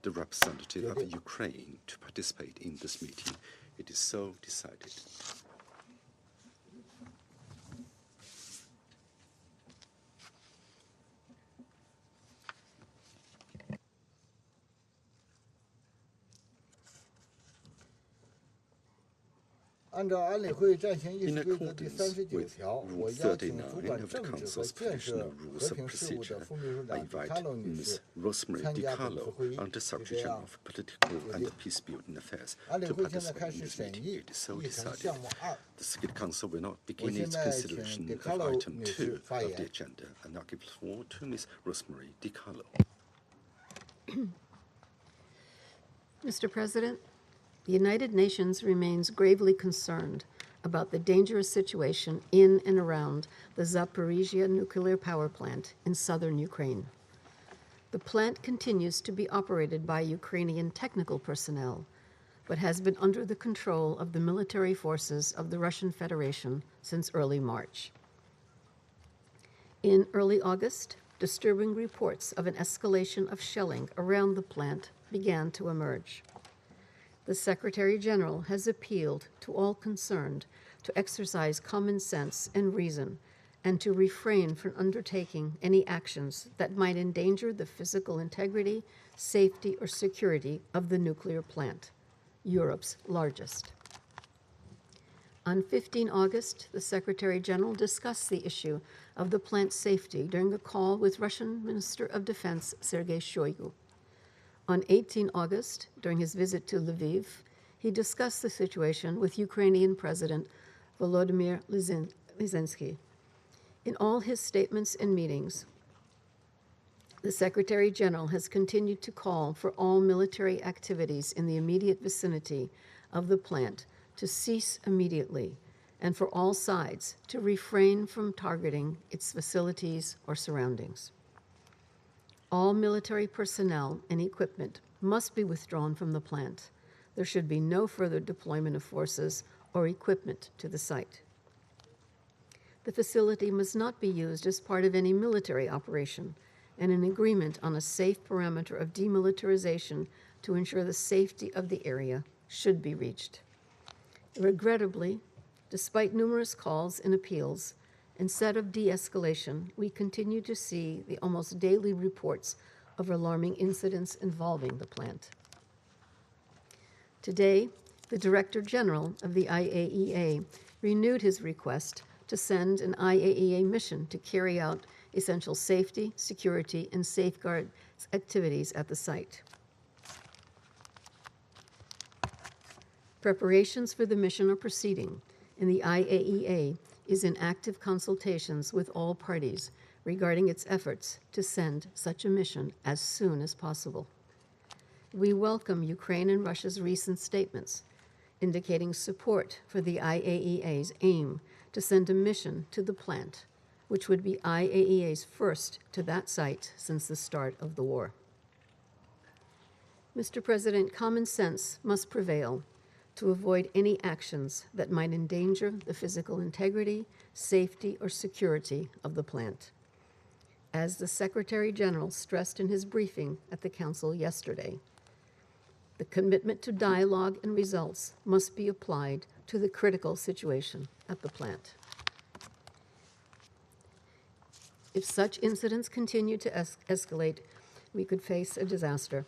the representative of Ukraine to participate in this meeting. It is so decided. In accordance with Rule 39 of the Council's Provisional Rules of Procedure, I invite Ms. Rosemary DiCarlo, Under-Secretary General for Political and Peace-Building Affairs, to participate in this meeting. It is so decided. The Security Council will now begin its consideration of Item 2 of the agenda, and I give the floor to Ms. Rosemary DiCarlo. Mr. President, the United Nations remains gravely concerned about the dangerous situation in and around the Zaporiyia nuclear power plant in southern Ukraine. The plant continues to be operated by Ukrainian technical personnel, but has been under the control of the military forces of the Russian Federation since early March. In early August, disturbing reports of an escalation of shelling around the plant began to emerge. The Secretary General has appealed to all concerned to exercise common sense and reason and to refrain from undertaking any actions that might endanger the physical integrity, safety, or security of the nuclear plant, Europe's largest. On 15 August, the Secretary General discussed the issue of the plant's safety during a call with Russian Minister of Defense Sergei Shoigu. On 18 August, during his visit to Lviv, he discussed the situation with Ukrainian President Volodymyr Zelensky. In all his statements and meetings, the Secretary General has continued to call for all military activities in the immediate vicinity of the plant to cease immediately and for all sides to refrain from targeting its facilities or surroundings. All military personnel and equipment must be withdrawn from the plant. There should be no further deployment of forces or equipment to the site. The facility must not be used as part of any military operation, and an agreement on a safe parameter of demilitarization to ensure the safety of the area should be reached. Regrettably, despite numerous calls and appeals, instead of de-escalation, we continue to see the almost daily reports of alarming incidents involving the plant. Today, the Director General of the IAEA renewed his request to send an IAEA mission to carry out essential safety, security, and safeguard activities at the site. Preparations for the mission are proceeding, and the IAEA is in active consultations with all parties regarding its efforts to send such a mission as soon as possible. We welcome Ukraine and Russia's recent statements indicating support for the IAEA's aim to send a mission to the plant, which would be IAEA's first to that site since the start of the war. Mr. President, common sense must prevail to avoid any actions that might endanger the physical integrity, safety, or security of the plant. As the Secretary General stressed in his briefing at the Council yesterday, the commitment to dialogue and results must be applied to the critical situation at the plant. If such incidents continue to escalate, we could face a disaster.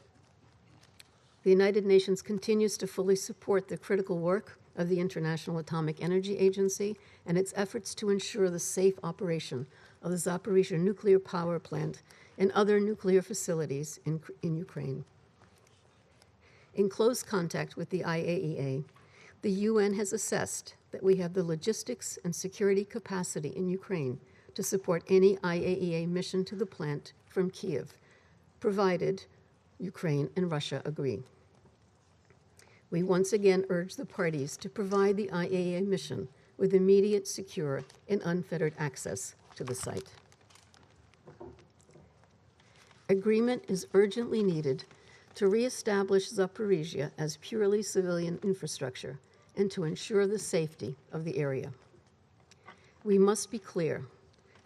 The United Nations continues to fully support the critical work of the International Atomic Energy Agency and its efforts to ensure the safe operation of the Zaporiyia nuclear power plant and other nuclear facilities in Ukraine. In close contact with the IAEA, the UN has assessed that we have the logistics and security capacity in Ukraine to support any IAEA mission to the plant from Kyiv, provided Ukraine and Russia agree. We once again urge the parties to provide the IAEA mission with immediate, secure, and unfettered access to the site. Agreement is urgently needed to reestablish Zaporiyia as purely civilian infrastructure and to ensure the safety of the area. We must be clear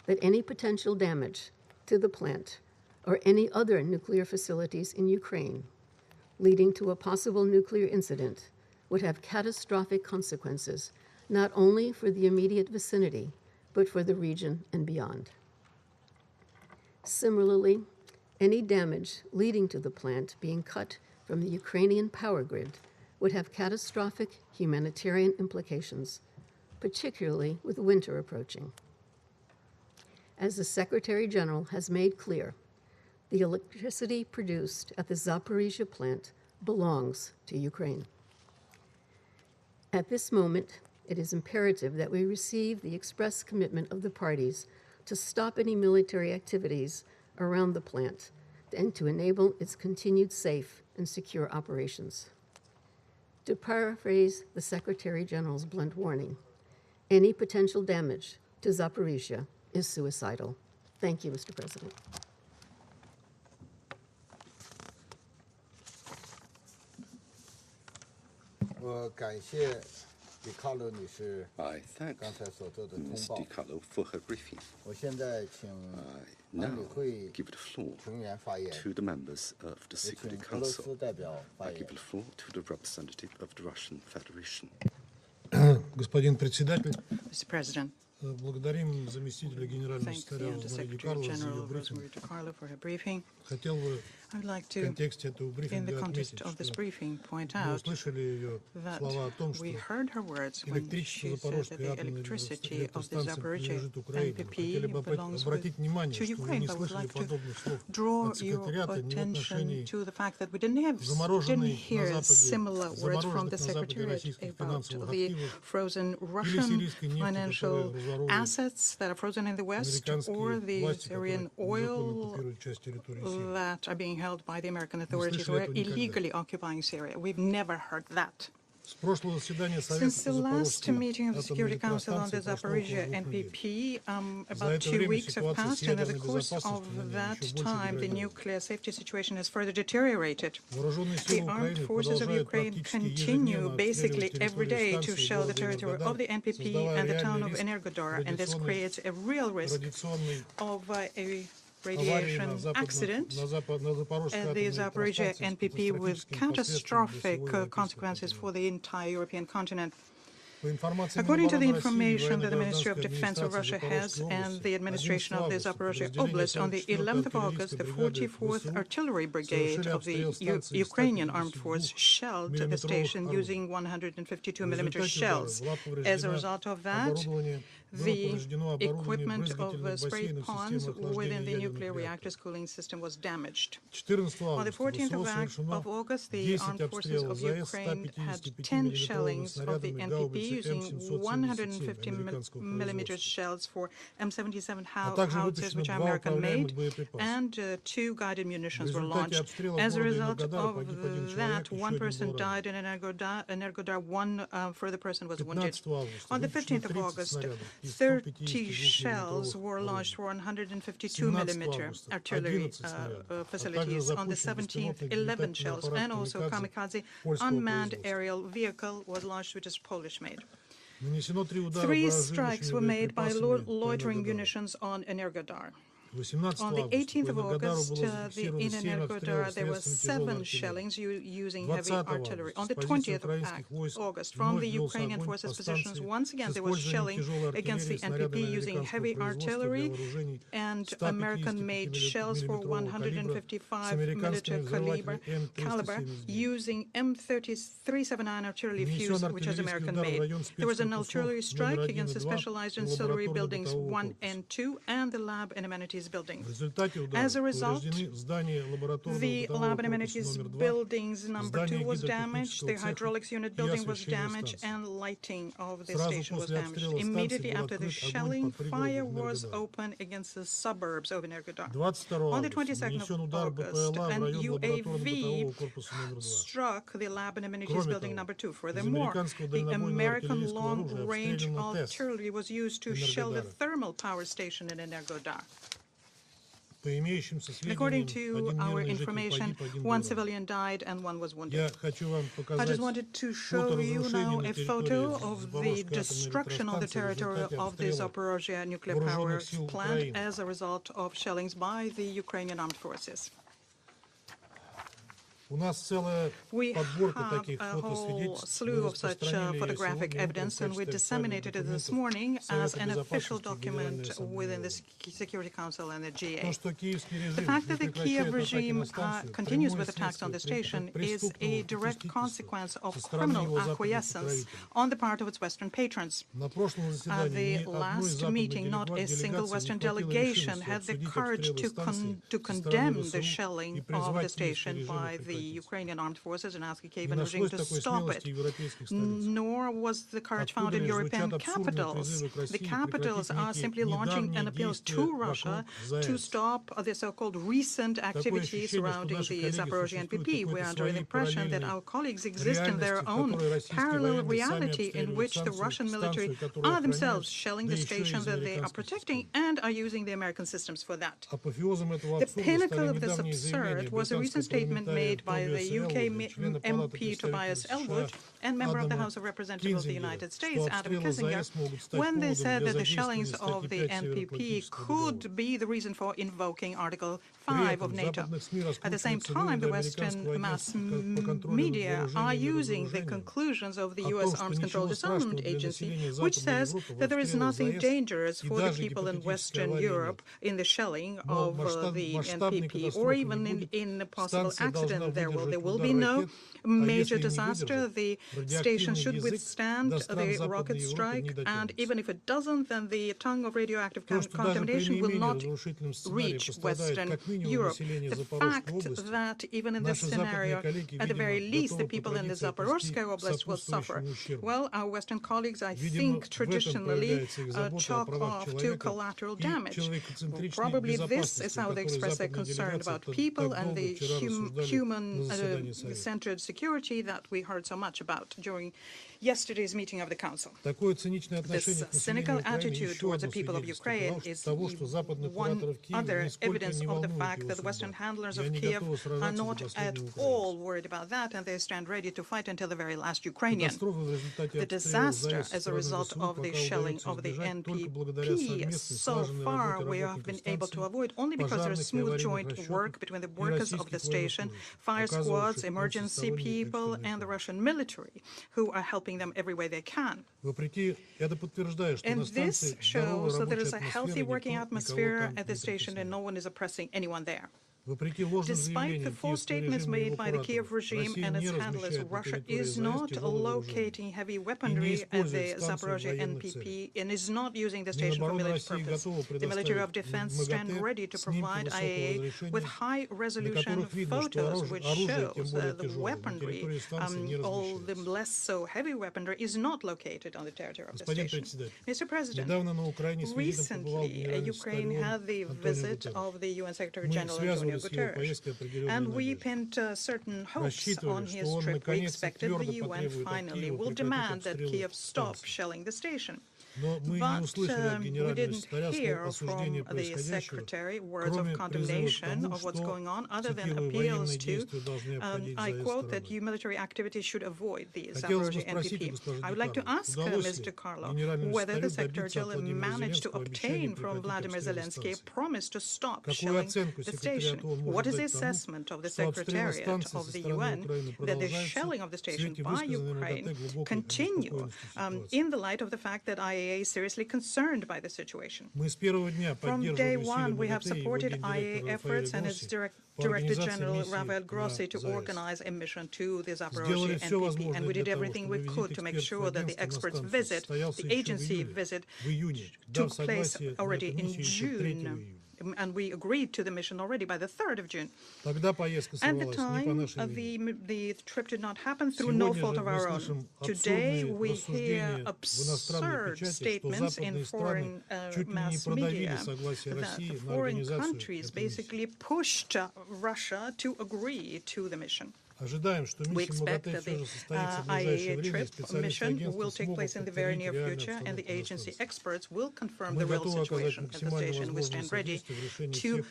that any potential damage to the plant or any other nuclear facilities in Ukraine leading to a possible nuclear incident would have catastrophic consequences, not only for the immediate vicinity, but for the region and beyond. Similarly, any damage leading to the plant being cut from the Ukrainian power grid would have catastrophic humanitarian implications, particularly with winter approaching. As the Secretary General has made clear, the electricity produced at the Zaporiyia plant belongs to Ukraine. At this moment, it is imperative that we receive the express commitment of the parties to stop any military activities around the plant and to enable its continued safe and secure operations. To paraphrase the Secretary General's blunt warning, any potential damage to Zaporiyia is suicidal. Thank you, Mr. President. I thank Ms. DiCarlo for her briefing. Now give the floor to the members of the Security Council. I give the floor to the representative of the Russian Federation. Господин председатель, Mr. President, благодарим заместителя генерального thank секретаря the Rosemary Secretary DiCarlo за General ее брифинг. Rosemary DiCarlo for her briefing. Хотел бы I'd like в to, контексте этого in the брифинга context отметить, of this что briefing, point мы out услышали ее that слова о том, что we heard her words when электричество she said that Запорожской the атомной electricity of the электростанции Zaporiyia принадлежит Украине. Хотели бы NPP belongs обратить внимание, to что вы Ukraine, не but would слышали like to подобных слов draw от your секретариата ни в attention отношении to the fact that we didn't замороженных hear на similar Западе, words from the замороженных на Западе Secretariat российских about финансовых the активов frozen или Russian сирийской нефти, financial которая разворовывает assets that are frozen in the West, or американские the власти, Syrian которые незаконно oil оккупируют часть территории Сирии. that are being held by the American authorities who слышали are этого никогда. illegally occupying Syria. We've never heard that. С прошлого заседания Совета Since по the last Запорожской meeting of the атомной Security Council on the электростанции прошло около Zaporiyia 2 недель. NPP, За about это 2 время weeks have ситуация с passed, and in the ядерной course безопасностью of на ней that еще больше time, the деградировала. nuclear safety situation has further deteriorated. Вооруженные The силы armed Украины forces of продолжают Ukraine практически continue ежедневно basically обстреливать every территорию day to станции shell the города territory Энергодар, of the NPP создавая and the town реальный of риск Energodar, and this традиционной creates a real risk традиционной of a аварии radiation на accident на Запорожской at the атомной Zaporiyia электростанции с NPP with катастрофическими последствиями для catastrophic всего европейского consequences for континента. the entire European continent. По информации According to the Минобороны России и information that the Ministry of военно-гражданской Defense of администрации Russia has Запорожской and области, the administration of the 11 Zaporozhye подразделения Oblast, on the 44-й 11th of August, the артиллерийской бригады 44th ВСУ Artillery Brigade совершили of the обстрел станции Ukrainian Armed 152 Force shelled the station миллиметровых using орудий. 152 В millimeter результате удара shells. была As a повреждена result of that, оборудование, было the повреждено оборудование equipment of брызгательных spray бассейнов ponds системы within охлаждения the nuclear ядерных reactor's реакторов. cooling system was damaged. 14 On the августа 14th ВСУ совершено of August, the 10 armed forces обстрелов of ЗАЭС Ukraine had 155 10 миллиметровыми shellings of the снарядами NPP гаубицы using М777 150 американского millimeter производства. shells for M77 А также howitzers, выпущено which are 2 American управляемых made, боеприпаса. and 2 guided В munitions were результате launched. обстрела As a города result Энергодара of погиб один человек, that, еще one один person был ранен. died in Energodar, one further person was wounded. 15 августа On the выпущено 15th of 30 August, снарядов из 30 152 shells were миллиметровых launched орудий. for 152 17 millimeter августа artillery 11 снарядов, а также facilities. On the запущен 17th, беспилотный 11 летательный shells, аппарат and also «Камикадзе» kamikaze польского unmanned производства. aerial vehicle was launched, which is Polish-made. Нанесено 3 удара 3 поражающими strikes were made by боеприпасами по loitering Энергодару. munitions on Energodar. 18 On the августа 18th по of Энергодару August, было зафиксировано in 7 Energodar, обстрелов there were средствами 7 тяжелой артиллерии. shellings using 20 heavy artillery. августа On с the позиций 20th of украинских войск August, from the вновь велся Ukrainian огонь forces' по positions, станции once again с there was использованием shelling тяжелой against артиллерии the NPP снарядами using американского heavy производства для artillery вооружений and 155 American-made shells for миллиметрового калибра с 155 американскими millimeter caliber взрывателями М379. using M379 artillery fuse, Нанесен which is артиллерийский удар в American-made. район There was an спецкорпусов artillery номер strike 1 и against the 2 specialized и ancillary buildings лабораторно-бытового 1 корпуса. and 2 and the lab and amenities building. В результате As удара a result, повреждены здание лабораторного the бытового lab and корпуса amenities номер 2, buildings number 2 was damaged, the гидротехнического цеха hydraulics unit и building was освещение damaged, станции. and lighting of the Сразу station was после damaged. обстрела станции Immediately был after the открыт огонь shelling, по пригороду fire was Энергодара. opened against the suburbs of Energodar. 22 On the августа 22nd нанесен of удар August, БПЛА в an район лабораторно-бытового UAV корпуса номер 2. struck the lab and amenities Кроме building того, number 2. из Furthermore, американского the дальнобойного American артиллерийского оружия long-range обстреляна ТЭС artillery was used to shell the Энергодара. thermal power station in Energodar. По имеющимся According сведениям, to один our мирный житель information, погиб, один one был ранен. civilian died and one was wounded. Я хочу вам I показать just wanted to фото show you now разрушений на a территории photo of the Запорожской атомной destruction of the электростанции в territory результате of the обстрела Zaporozhye nuclear power вооруженных сил plant Украины. as a result of shellings by the Ukrainian armed forces. У нас целая We подборка have таких a whole фотосвидетельств. slew Мы of such распространили ее photographic сегодня утром evidence, в and we качестве disseminated it this официальных morning документов as Совета an official Безопасности и Генеральной document within the Ассамблеи. Security Council and the То, GA. что киевский The режим fact не that the Kiev прекращает атаки на regime станцию, continues прямое with attacks on the station следствие is a преступного direct попустительства consequence of со стороны criminal его западных acquiescence покровителей. on the part of its Western patrons. На прошлом At заседании the ни одной last западной meeting, not a single делегации не Western хватило delegation решимости had the обсудить courage обстрелы станции to со стороны condemn the ВСУ и shelling of the призвать киевский station режим by the прекратить. Ukrainian armed forces and ask the Не Kievan regime нашлось to такой stop смелости it. в европейских столицах. Nor was the courage found Откуда in лишь European звучат абсурдные capitals. призывы к The России capitals прекратить are simply некие launching an недавние appeal действия to Russia вокруг to ЗАЭС. stop the so-called recent activities ощущение, что surrounding наши the коллеги Zaporiyia существуют NPP. в We are какой-то under the своей impression that параллельной our colleagues exist in реальности, their в own которой российские parallel военные сами reality in обстреливают which the Russian military станцию, которую are охраняют, themselves shelling да the еще и station из that they are американских protecting систем. and are using the American systems for that. Апофеозом этого The абсурда pinnacle стали of this недавние заявления absurd was a recent британского statement парламентария made by the Тобиаса UK Элвуда, члена Палаты MP Tobias представителей Elwood США and member of the Адама House of Representatives of the Кинзингера, United States, что Adam обстрелы Kissinger, ЗАЭС могут стать when they поводом said для that the задействования shellings of статьи the 5 NPP Североатлантического договора. could be the reason for invoking Article При 5 of этом в NATO. западных СМИ At the same раскручиваются time, the выводы Western американского mass агентства по контролю над media are вооружением и using the разоружением conclusions of the о U.S. том, что Arms Control ничего страшного Disarmament для Agency, населения which Западной says Европы в that there is обстрелах nothing ЗАЭС dangerous и for the даже people in гипотетической Western аварии Europe нет. in the shelling Но of the масштабной NPP, or катастрофы не even будет. in a possible Станция должна accident. There выдержать will удар be no ракет, а major если не disaster. выдержит, The station радиоактивный should язык withstand до стран the Западной rocket Европы не strike, and дотянется. even if it doesn't, then the tongue of radioactive То, что даже при contamination will наименее not разрушительном сценарии reach пострадает Western как минимум Europe. население The Запорожской fact области, that even in this наши западные scenario, коллеги, at the very видимо, least, the готовы по people in the традиции отнести Zaporozhye к Oblast will suffer. сопутствующему ущербу. Well, our Western colleagues, I Видимо, think, в этом traditionally проявляется их забота о chalk правах off to человека collateral и damage. человекоцентричной Probably this безопасности, is how they которой express their западные concern делегации about так people and долго the вчера рассуждали на заседании Совета. human-centered security that we heard so much about during yesterday's meeting of the Council. Такое циничное отношение This к населению cynical Украины attitude еще towards the одно people of свидетельство Ukraine is того, что западных one кураторов Киева other нисколько evidence не of the волнует fact его that the судьба, Western handlers и of они Kiev готовы are сражаться до not at последнего all украинца. worried about that, and they stand ready to fight until the very last Ukrainian. Катастрофа в результате The обстрелов disaster ЗАЭС со as a стороны result ВСУ of the пока shelling удается of the избежать только благодаря NPP, совместной so слаженной far работе we have работников been able to станции, avoid only because there is пожарных и smooth аварийных joint расчетов work between the и workers of the российских station, военнослужащих, fire squads, оказывавших им emergency всесторонний people, экстренный and the помощь. Russian military, who are helping them every way they can. Вопреки, это подтверждает, что на And станции this здоровая shows that there рабочая is a healthy атмосфера, working никто никого atmosphere там at the не station and no притесняет. one is oppressing anyone there. Вопреки ложным Despite the заявлениям false киевского statements режима и made его by the Kiev кураторов, regime Россия and не its handlers, размещает на Russia территории is ЗАЭС not тяжелое вооружение locating heavy и не weaponry at использует the станцию в Zaporozhye военных целях. NPP and is not using the station for Минобороны military России purpose. готова The Military of предоставить Defense stand МАГАТЭ ready to снимки provide высокого IAA with разрешения, high-resolution на которых видно, что photos, which оружие, тем shows более that the тяжелое, на weaponry, территории станции не all the размещается. less so heavy weaponry, is not located on the territory of the Господин station. председатель, Mr. President, недавно на Украине с визитом побывал recently, генеральный секретарь Ukraine had the ООН Антонио visit Гутерреш. of the UN Secretary Мы General Antonio связывали с его Guterres, поездкой определенные and we надежды. pinned certain hopes on Рассчитывали, his что он trip. We наконец-то expected the твердо UN потребует от finally Киева will прекратить demand that обстрелы Kiev stop станции. shelling the station. Но мы не But услышали от we генерального didn't секретаря hear слов осуждения from the происходящего, Secretary words of кроме призыва к condemnation тому, of what's что, going on, other than цитирую, appeals военные to, действия должны обходить I ЗАЭС quote, that стороной. military activities should avoid the Хотелось бы Zaporozhye спросить у NPP. госпожи I would like to DiCarlo, ask удалось Ms. ли DiCarlo генеральному whether the секретарю Secretary добиться от General Владимира managed to Зеленского обещания obtain from прекратить Vladimir обстрелы Zelensky a станции? promise to stop Какую shelling оценку the station. секретариат ООН What может is the дать тому, assessment of the что обстрелы Secretariat станции of со the стороны UN Украины that the продолжаются shelling of the в station свете by высказанной Ukraine МАГАТЭ глубокой continue обеспокоенности in ситуацией? the light of the fact that IAA is seriously concerned by the situation? Мы с первого дня From day поддерживали усилия one, we have МАГАТЭ и его supported гендиректора IAA efforts Рафаэля and its Гросси по Director организации General миссии Rafael на Grossi to ЗАЭС. organize a mission to the Сделали Zaporozhye все NPP, and возможное we для did того, everything чтобы we визит could to make экспертов sure that the агентства на experts' станцию visit, состоялся the еще в agency июле, visit, в июне, took дав place согласие на already эту in миссию еще 3 June. июня. And we agreed to the mission already by the 3rd of June. Тогда поездка At the сорвалась не по time, нашей вине. the trip did not happen through no Сегодня fault же of мы our own. слышим Today, абсурдные we hear рассуждения в иностранной absurd печати, что statements in западные страны foreign чуть ли не mass продавили media согласие that России на foreign организацию countries этой миссии. basically pushed Russia to agree to the mission. We expect that the IAEA trip mission will take place in the very near future, and the agency experts will confirm the real situation at the station. We stand ready to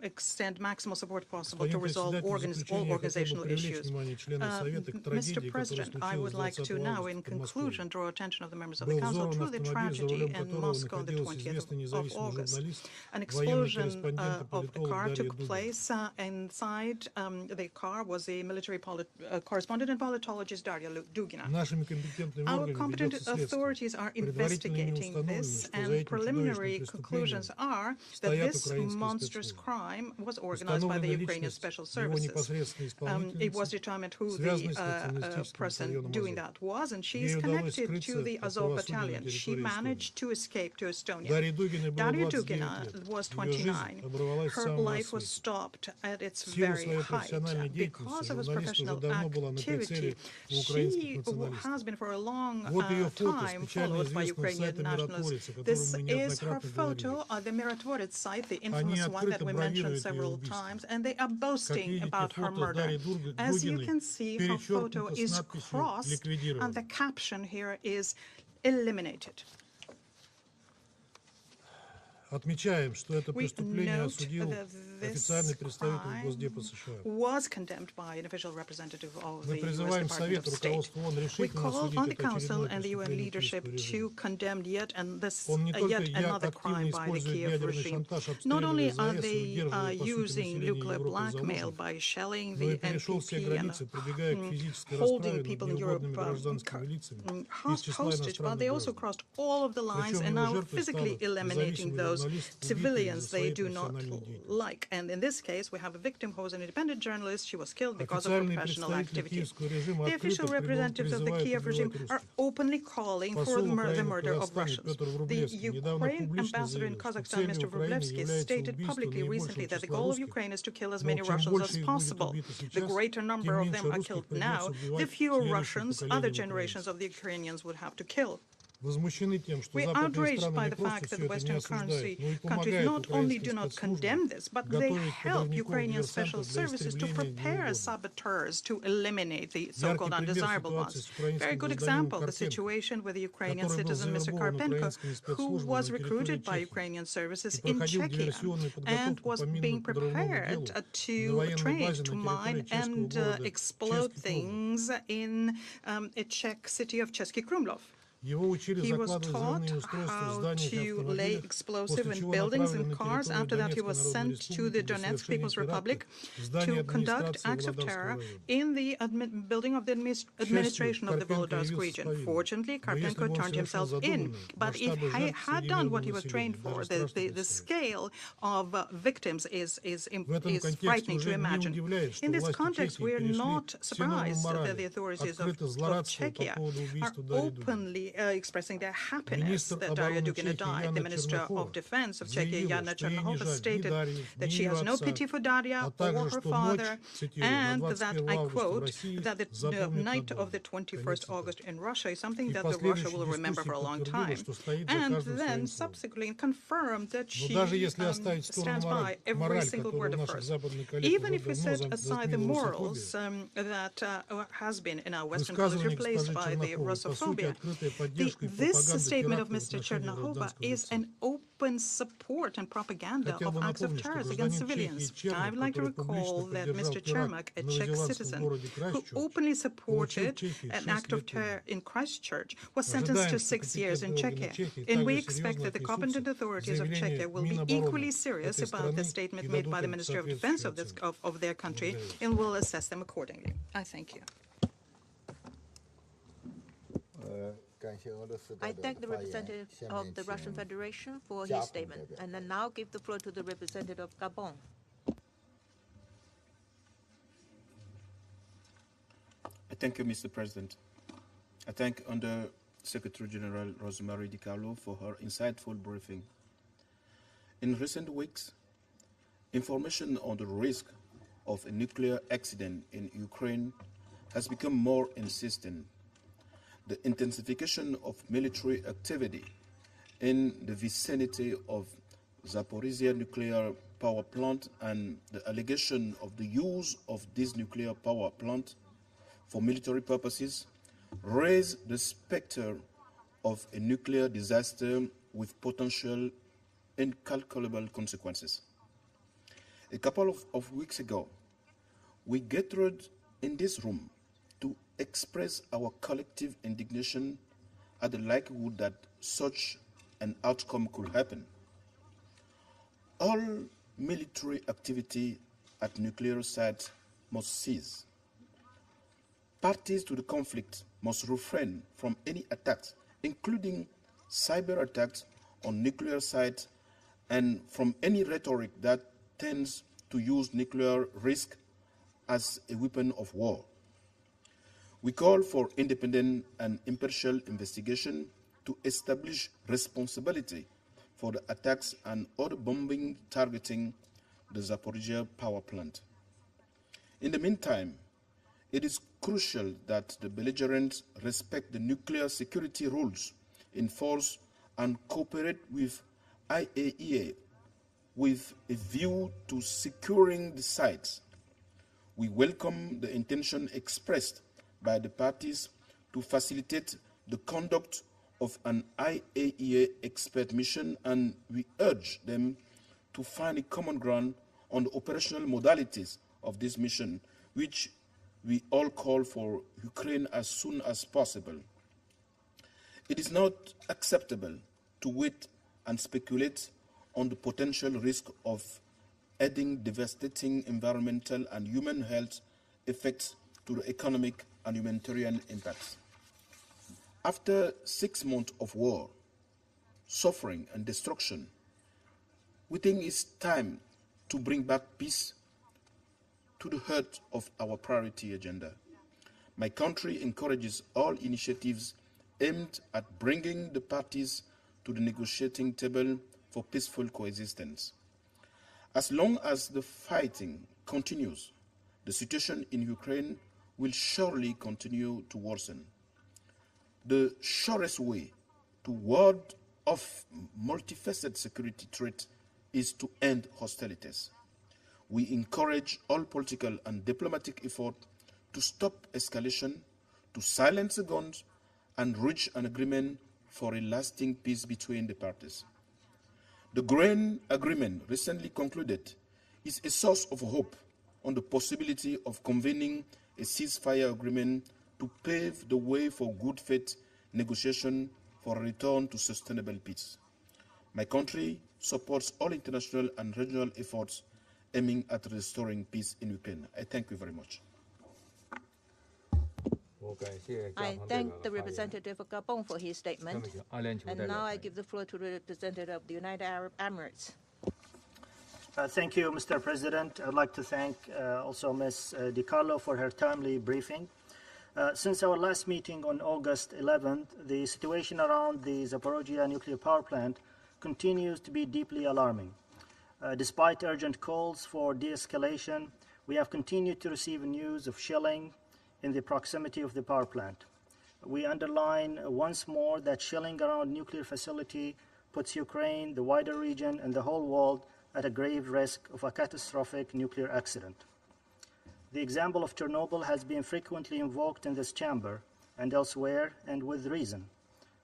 extend maximal support possible to resolve all organizational issues. Mr. President, I would like to now, in conclusion, draw attention of the members of the Council to the tragedy in Moscow on the 20th of August. An explosion of a car took place. Inside the car was the military correspondent and politologist Daria Dugina. Our competent authorities are investigating this, and preliminary conclusions are that this monstrous crime was organized by the Ukrainian Special Services. It was determined who the person doing that was, and she is connected to the Azov battalion. She managed to escape to Estonia. Daria Dugina was 29. Her life was stopped at its very height. Because of his professional activity, she has been for a long time followed by Ukrainian nationals. This is her photo at the Mirotvorets site, the infamous one that we mentioned several times, and they are boasting about her murder. As you can see, her photo is crossed, and the caption here is eliminated. We note that this crime was condemned by an official representative of the U.S. Department of State. We call on the Council and the UN leadership to condemn yet another crime by the Kiev regime. Not only are they using nuclear blackmail by shelling the NPP and holding people in Europe hostage, but they also crossed all of the lines and now physically eliminating those civilians they do not like. And in this case, we have a victim who was an independent journalist. She was killed because of professional activity. The official representatives of the Kiev regime are openly calling for the murder of Russians. The Ukraine ambassador in Kazakhstan, Mr. Vrublevsky, stated publicly recently that the goal of Ukraine is to kill as many Russians as possible. The greater number of them are killed now, the fewer Russians other generations of the Ukrainians would have to kill. We are outraged by the fact that the Western countries not only do not condemn this, but they help Ukrainian special services to prepare saboteurs to eliminate the so-called undesirable ones. Very good example, the situation with the Ukrainian citizen, Mr. Karpenko, who was recruited by Ukrainian services in Czechia and was being prepared to train to mine and explode things in a Czech city of Český Krumlov. He was taught how to lay explosive in buildings and cars. After that, he was sent to the Donetsk People's Republic to conduct acts of terror in the building of the administration of the Volodyansk region. Fortunately, Karpenko turned himself in. But if he had done what he was trained for, the scale of victims is frightening to imagine. In this context, we are not surprised that the authorities of Czechia are openly expressing their happiness that Daria Dugina died. The Minister of Defense of Czechia, Jana Černochová, stated that she has no pity for Daria or her father, and that, I quote, that the night of the 21st August in Russia is something that Russia will remember for a long time. And then subsequently confirmed that she stands by every single word of hers. Even if we set aside the morals that has been in our Western culture replaced by the Russophobia, this statement of Mr. Chernochová is an open support and propaganda of acts of terror against civilians. I would like to recall that Mr. Chermak, a Czech citizen who openly supported an act of terror in Christchurch, was sentenced to 6 years in Czechia. And we expect that the competent authorities of Czechia will be equally serious about the statement made by the Ministry of Defense of their country and will assess them accordingly. I thank you. I thank the representative of the Russian Federation for his statement, and I now give the floor to the representative of Gabon. I thank you, Mr. President. I thank Under Secretary General Rosemary DiCarlo for her insightful briefing. In recent weeks, information on the risk of a nuclear accident in Ukraine has become more insistent. The intensification of military activity in the vicinity of Zaporiyia nuclear power plant and the allegation of the use of this nuclear power plant for military purposes raise the specter of a nuclear disaster with potential incalculable consequences. A couple of weeks ago, we gathered in this room to express our collective indignation at the likelihood that such an outcome could happen. All military activity at nuclear sites must cease. Parties to the conflict must refrain from any attacks, including cyber attacks on nuclear sites, and from any rhetoric that tends to use nuclear risk as a weapon of war. We call for independent and impartial investigation to establish responsibility for the attacks and other bombing targeting the Zaporiyia power plant. In the meantime, it is crucial that the belligerents respect the nuclear security rules in force and cooperate with IAEA with a view to securing the sites. We welcome the intention expressed by the parties to facilitate the conduct of an IAEA expert mission, and we urge them to find a common ground on the operational modalities of this mission, which we all call for Ukraine as soon as possible. It is not acceptable to wait and speculate on the potential risk of adding devastating environmental and human health effects to the economic and humanitarian impacts. After 6 months of war, suffering, and destruction, we think it's time to bring back peace to the heart of our priority agenda. My country encourages all initiatives aimed at bringing the parties to the negotiating table for peaceful coexistence. As long as the fighting continues, the situation in Ukraine will surely continue to worsen. The surest way to ward off multifaceted security threat is to end hostilities. We encourage all political and diplomatic effort to stop escalation, to silence the guns, and reach an agreement for a lasting peace between the parties. The grain agreement recently concluded is a source of hope on the possibility of convening a ceasefire agreement to pave the way for good faith negotiation for a return to sustainable peace. My country supports all international and regional efforts aiming at restoring peace in Ukraine. I thank you very much. I thank the representative of Gabon for his statement. And now I give the floor to the representative of the United Arab Emirates. Thank you, Mr. President. I'd like to thank also Ms. DiCarlo for her timely briefing. Since our last meeting on August 11th, the situation around the Zaporiyia nuclear power plant continues to be deeply alarming. Despite urgent calls for de-escalation, we have continued to receive news of shelling in the proximity of the power plant. We underline once more that shelling around nuclear facility puts Ukraine, the wider region, and the whole world at a grave risk of a catastrophic nuclear accident. The example of Chernobyl has been frequently invoked in this chamber and elsewhere, and with reason.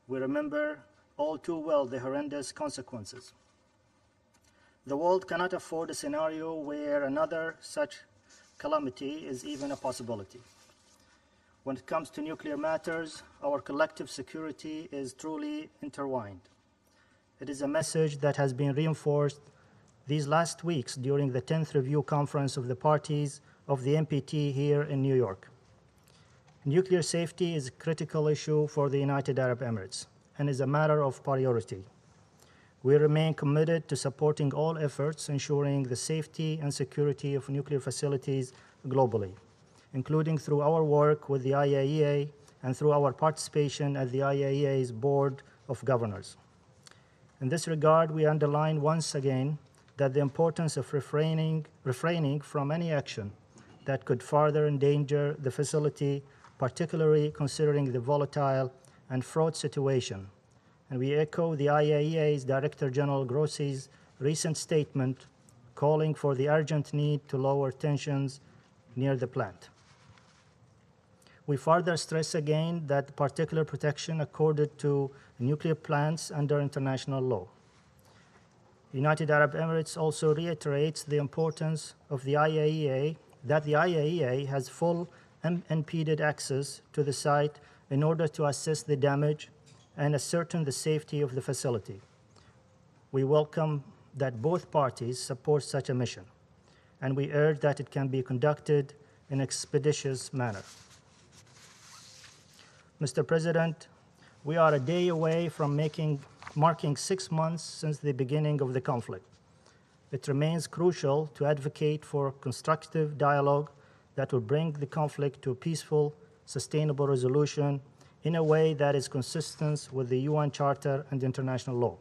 We remember all too well the horrendous consequences. The world cannot afford a scenario where another such calamity is even a possibility. When it comes to nuclear matters, our collective security is truly intertwined. It is a message that has been reinforced these last weeks during the 10th Review Conference of the Parties of the NPT here in New York. Nuclear safety is a critical issue for the United Arab Emirates and is a matter of priority. We remain committed to supporting all efforts ensuring the safety and security of nuclear facilities globally, including through our work with the IAEA and through our participation at the IAEA's Board of Governors. In this regard, we underline once again that the importance of refraining from any action that could further endanger the facility, particularly considering the volatile and fraught situation. And we echo the IAEA's Director General Grossi's recent statement calling for the urgent need to lower tensions near the plant. We further stress again that particular protection accorded to nuclear plants under international law. United Arab Emirates also reiterates the importance of the IAEA, that the IAEA has full unimpeded access to the site in order to assess the damage and ascertain the safety of the facility. We welcome that both parties support such a mission, and we urge that it can be conducted in an expeditious manner. Mr. President, we are a day away from marking 6 months since the beginning of the conflict. It remains crucial to advocate for constructive dialogue that will bring the conflict to a peaceful, sustainable resolution in a way that is consistent with the UN Charter and international law.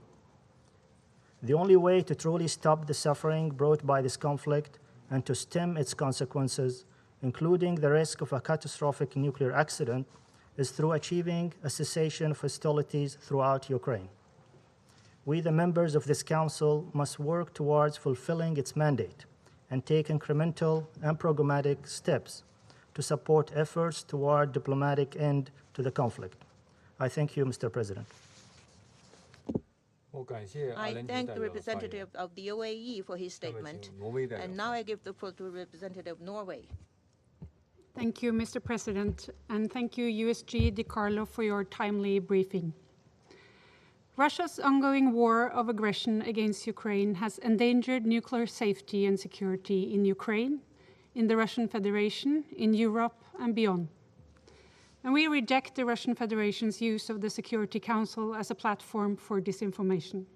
The only way to truly stop the suffering brought by this conflict and to stem its consequences, including the risk of a catastrophic nuclear accident, is through achieving a cessation of hostilities throughout Ukraine. We, the members of this Council, must work towards fulfilling its mandate and take incremental and programmatic steps to support efforts toward diplomatic end to the conflict. I thank you, Mr. President. I thank the representative of the OAE for his statement. And now I give the floor to the representative of Norway. Thank you, Mr. President, and thank you, USG DiCarlo, for your timely briefing. Russia's ongoing war of aggression against Ukraine has endangered nuclear safety and security in Ukraine, in the Russian Federation, in Europe, and beyond. And we reject the Russian Federation's use of the Security Council as a platform for disinformation.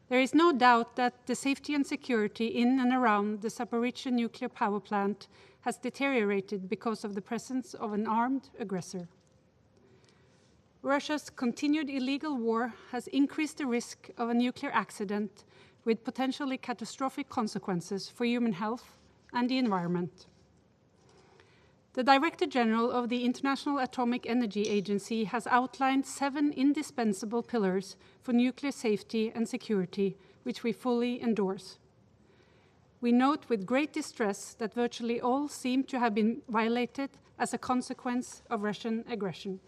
There is no doubt that the safety and security in and around the Zaporiyia nuclear power plant has deteriorated because of the presence of an armed aggressor. Russia's continued illegal war has increased the risk of a nuclear accident with potentially catastrophic consequences for human health and the environment. The Director General of the International Atomic Energy Agency has outlined 7 indispensable pillars for nuclear safety and security, which we fully endorse. We note with great distress that virtually all seem to have been violated as a consequence of Russian aggression.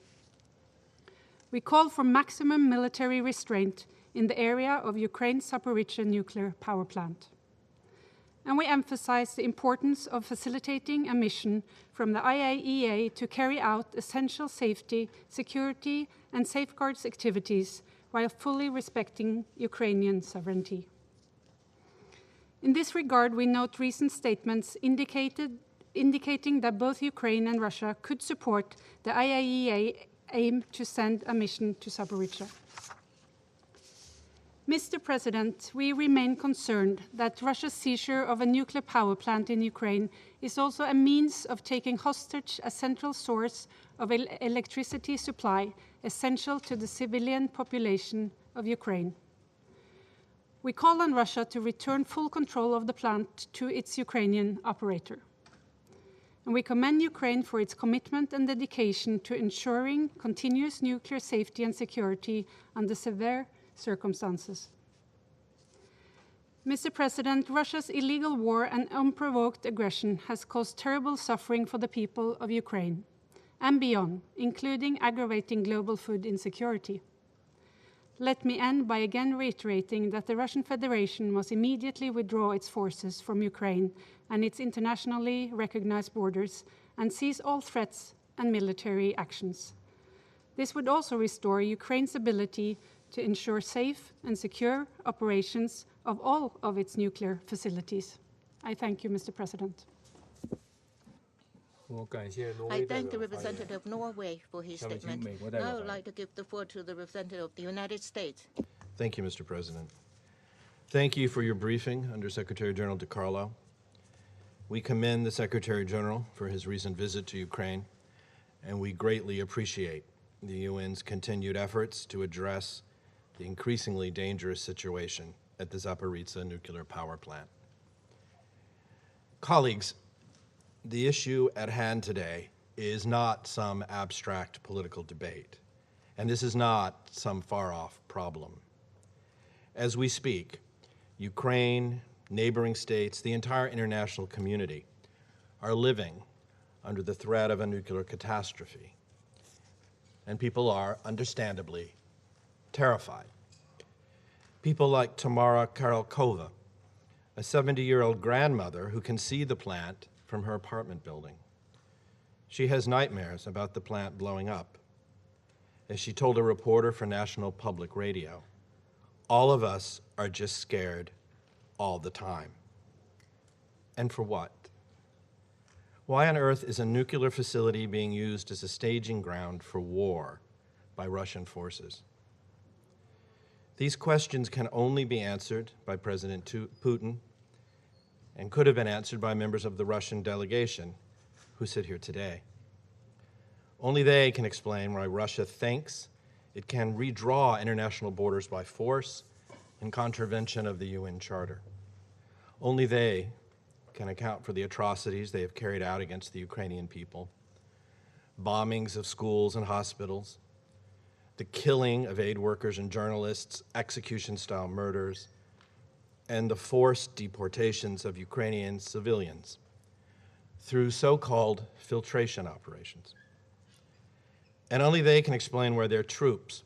We call for maximum military restraint in the area of Ukraine's Zaporiyia nuclear power plant. And we emphasize the importance of facilitating a mission from the IAEA to carry out essential safety, security, and safeguards activities while fully respecting Ukrainian sovereignty. In this regard, we note recent statements indicating that both Ukraine and Russia could support the IAEA aim to send a mission to Zaporiyia. Mr. President, we remain concerned that Russia's seizure of a nuclear power plant in Ukraine is also a means of taking hostage a central source of electricity supply essential to the civilian population of Ukraine. We call on Russia to return full control of the plant to its Ukrainian operator. And we commend Ukraine for its commitment and dedication to ensuring continuous nuclear safety and security under severe circumstances. Mr. President, Russia's illegal war and unprovoked aggression has caused terrible suffering for the people of Ukraine and beyond, including aggravating global food insecurity. Let me end by again reiterating that the Russian Federation must immediately withdraw its forces from Ukraine and its internationally recognized borders and cease all threats and military actions. This would also restore Ukraine's ability to ensure safe and secure operations of all of its nuclear facilities. I thank you, Mr. President. I thank the representative of Norway for his statement. Now I would like to give the floor to the representative of the United States. Thank you, Mr. President. Thank you for your briefing, Under Secretary General DiCarlo. We commend the Secretary General for his recent visit to Ukraine, and we greatly appreciate the UN's continued efforts to address the increasingly dangerous situation at the Zaporiyia nuclear power plant. Colleagues, the issue at hand today is not some abstract political debate, and this is not some far-off problem. As we speak, Ukraine, neighboring states, the entire international community are living under the threat of a nuclear catastrophe. And people are, understandably, terrified. People like Tamara Karolkova, a 70-year-old grandmother who can see the plant from her apartment building. She has nightmares about the plant blowing up. As she told a reporter for National Public Radio, all of us are just scared all the time. And for what? Why on earth is a nuclear facility being used as a staging ground for war by Russian forces? These questions can only be answered by President Putin and could have been answered by members of the Russian delegation who sit here today. Only they can explain why Russia thinks it can redraw international borders by force in contravention of the UN Charter. Only they can account for the atrocities they have carried out against the Ukrainian people, bombings of schools and hospitals, the killing of aid workers and journalists, execution-style murders, and the forced deportations of Ukrainian civilians through so-called filtration operations. And only they can explain why their troops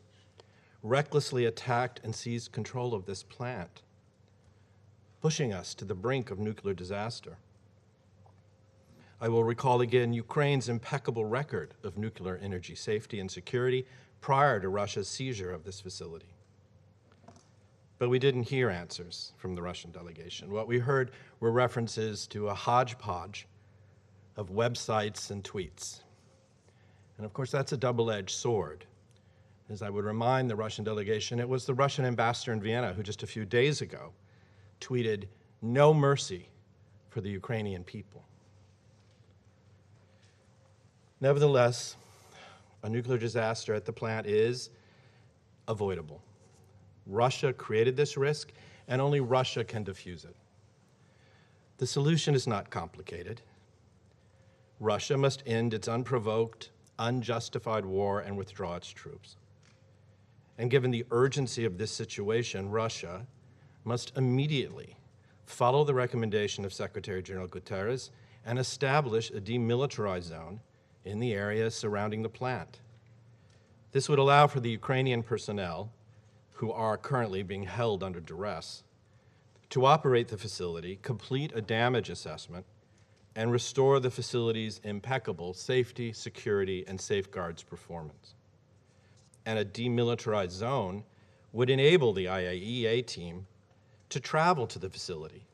recklessly attacked and seized control of this plant, pushing us to the brink of nuclear disaster. I will recall again Ukraine's impeccable record of nuclear energy safety and security prior to Russia's seizure of this facility. But we didn't hear answers from the Russian delegation. What we heard were references to a hodgepodge of websites and tweets. And of course, that's a double-edged sword. As I would remind the Russian delegation, it was the Russian ambassador in Vienna who just a few days ago tweeted, "No mercy for the Ukrainian people." Nevertheless, a nuclear disaster at the plant is avoidable. Russia created this risk, and only Russia can defuse it. The solution is not complicated. Russia must end its unprovoked, unjustified war and withdraw its troops. And given the urgency of this situation, Russia must immediately follow the recommendation of Secretary General Guterres and establish a demilitarized zone in the area surrounding the plant. This would allow for the Ukrainian personnel, who are currently being held under duress, to operate the facility, complete a damage assessment, and restore the facility's impeccable safety, security, and safeguards performance. And a demilitarized zone would enable the IAEA team to travel to the facility,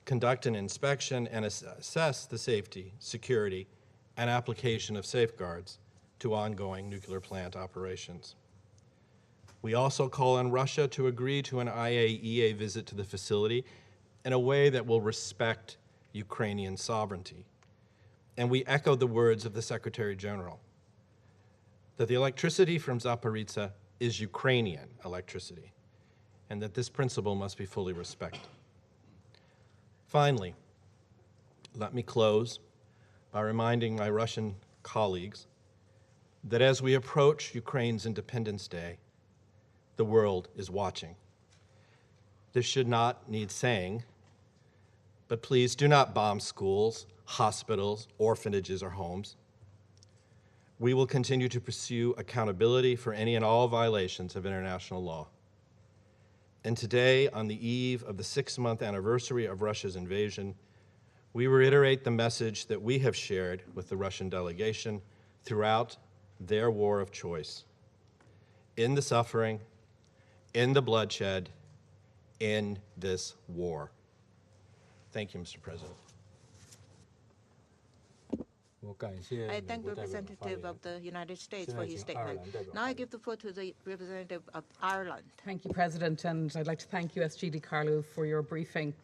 conduct an inspection, and assess the safety, security, and application of safeguards to ongoing nuclear plant operations. We also call on Russia to agree to an IAEA visit to the facility in a way that will respect Ukrainian sovereignty. And we echo the words of the Secretary General, that the electricity from Zaporiyia is Ukrainian electricity, and that this principle must be fully respected. Finally, let me close by reminding my Russian colleagues that as we approach Ukraine's Independence Day, the world is watching. This should not need saying, but please do not bomb schools, hospitals, orphanages, or homes. We will continue to pursue accountability for any and all violations of international law. And today, on the eve of the 6-month anniversary of Russia's invasion, we reiterate the message that we have shared with the Russian delegation throughout their war of choice. In the suffering, in the bloodshed, in this war. Thank you, Mr. President. I thank the representative of the United States for his statement. Now I give the floor to the representative of Ireland. Thank you, President, and I'd like to thank USG DiCarlo for your briefing.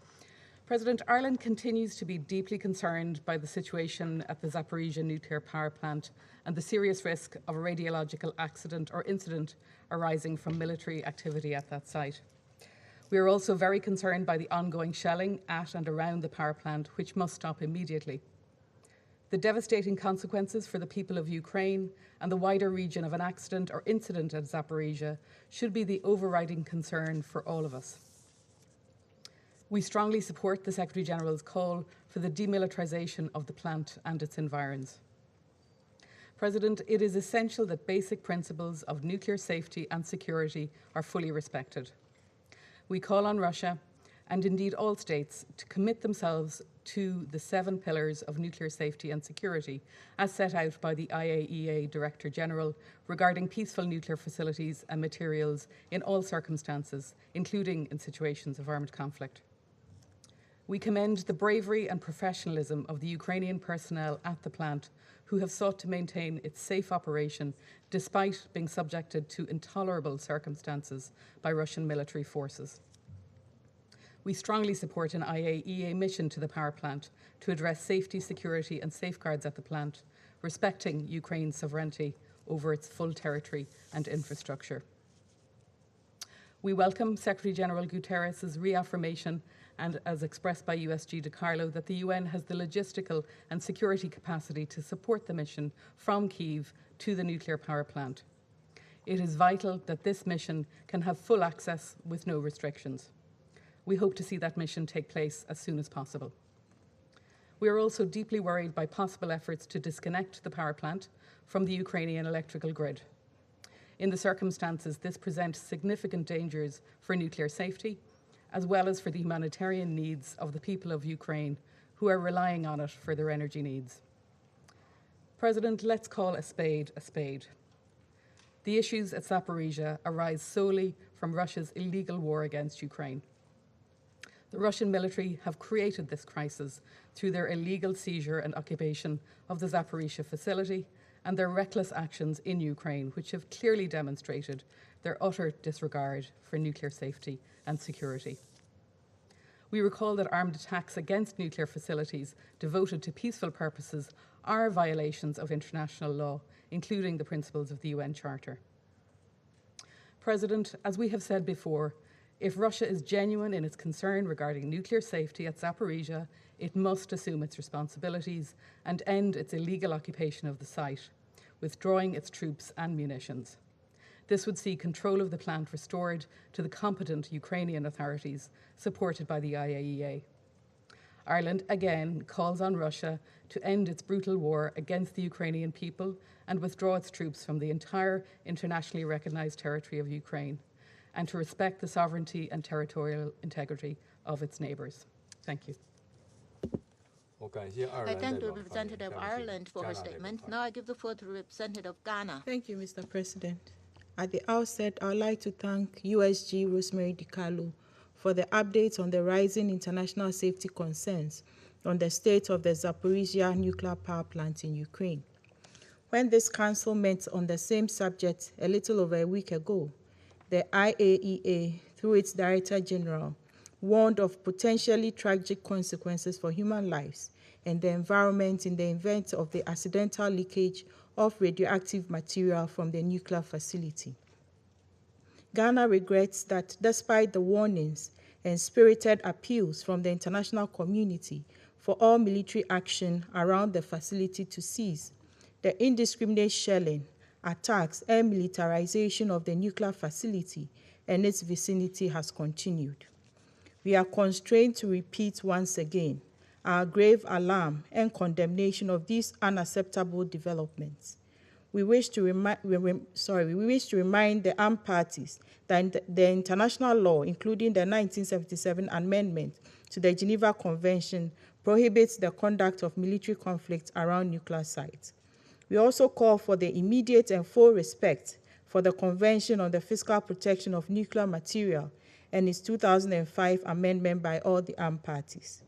President, Ireland continues to be deeply concerned by the situation at the Zaporiyia nuclear power plant and the serious risk of a radiological accident or incident arising from military activity at that site. We are also very concerned by the ongoing shelling at and around the power plant, which must stop immediately. The devastating consequences for the people of Ukraine and the wider region of an accident or incident at Zaporiyia should be the overriding concern for all of us. We strongly support the Secretary-General's call for the demilitarization of the plant and its environs. President, it is essential that basic principles of nuclear safety and security are fully respected. We call on Russia, and indeed all states, to commit themselves to the 7 pillars of nuclear safety and security, as set out by the IAEA Director General regarding peaceful nuclear facilities and materials in all circumstances, including in situations of armed conflict. We commend the bravery and professionalism of the Ukrainian personnel at the plant who have sought to maintain its safe operation despite being subjected to intolerable circumstances by Russian military forces. We strongly support an IAEA mission to the power plant to address safety, security and safeguards at the plant, respecting Ukraine's sovereignty over its full territory and infrastructure. We welcome Secretary-General Guterres' reaffirmation and as expressed by USG DiCarlo that the UN has the logistical and security capacity to support the mission from Kyiv to the nuclear power plant. It is vital that this mission can have full access with no restrictions. We hope to see that mission take place as soon as possible. We are also deeply worried by possible efforts to disconnect the power plant from the Ukrainian electrical grid. In the circumstances, this presents significant dangers for nuclear safety, as well as for the humanitarian needs of the people of Ukraine who are relying on it for their energy needs. President, let's call a spade a spade. The issues at Zaporiyia arise solely from Russia's illegal war against Ukraine. The Russian military have created this crisis through their illegal seizure and occupation of the Zaporiyia facility and their reckless actions in Ukraine, which have clearly demonstrated their utter disregard for nuclear safety and security. We recall that armed attacks against nuclear facilities devoted to peaceful purposes are violations of international law, including the principles of the UN Charter. President, as we have said before, if Russia is genuine in its concern regarding nuclear safety at Zaporiyia, it must assume its responsibilities and end its illegal occupation of the site, withdrawing its troops and munitions. This would see control of the plant restored to the competent Ukrainian authorities, supported by the IAEA. Ireland again calls on Russia to end its brutal war against the Ukrainian people and withdraw its troops from the entire internationally recognized territory of Ukraine, and to respect the sovereignty and territorial integrity of its neighbours. Thank you. I thank the representative of Ireland for her statement. Now I give the floor to the representative of Ghana. Thank you, Mr. President. At the outset, I would like to thank USG Rosemary DiCarlo for the updates on the rising international safety concerns on the state of the Zaporiyia nuclear power plant in Ukraine. When this council met on the same subject a little over a week ago, the IAEA, through its Director General, warned of potentially tragic consequences for human lives and the environment in the event of the accidental leakage of radioactive material from the nuclear facility. Ghana regrets that despite the warnings and spirited appeals from the international community for all military action around the facility to cease, the indiscriminate shelling, attacks, and militarization of the nuclear facility and its vicinity has continued. We are constrained to repeat once again our grave alarm and condemnation of these unacceptable developments. We wish to remind the armed parties that the international law, including the 1977 amendment to the Geneva Convention, prohibits the conduct of military conflicts around nuclear sites. We also call for the immediate and full respect for the Convention on the Physical Protection of Nuclear Material and its 2005 amendment by all the armed parties.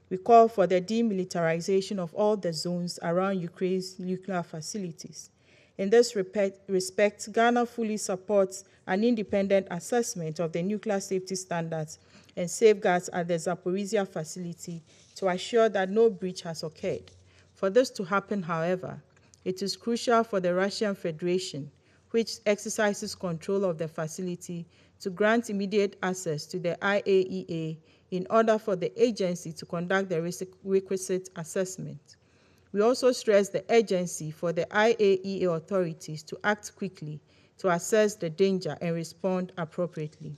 We call for the demilitarization of all the zones around Ukraine's nuclear facilities. In this respect, Ghana fully supports an independent assessment of the nuclear safety standards and safeguards at the Zaporiyia facility to assure that no breach has occurred. For this to happen, however, it is crucial for the Russian Federation, which exercises control of the facility, to grant immediate access to the IAEA in order for the agency to conduct the requisite assessment. We also stress the urgency for the IAEA authorities to act quickly to assess the danger and respond appropriately.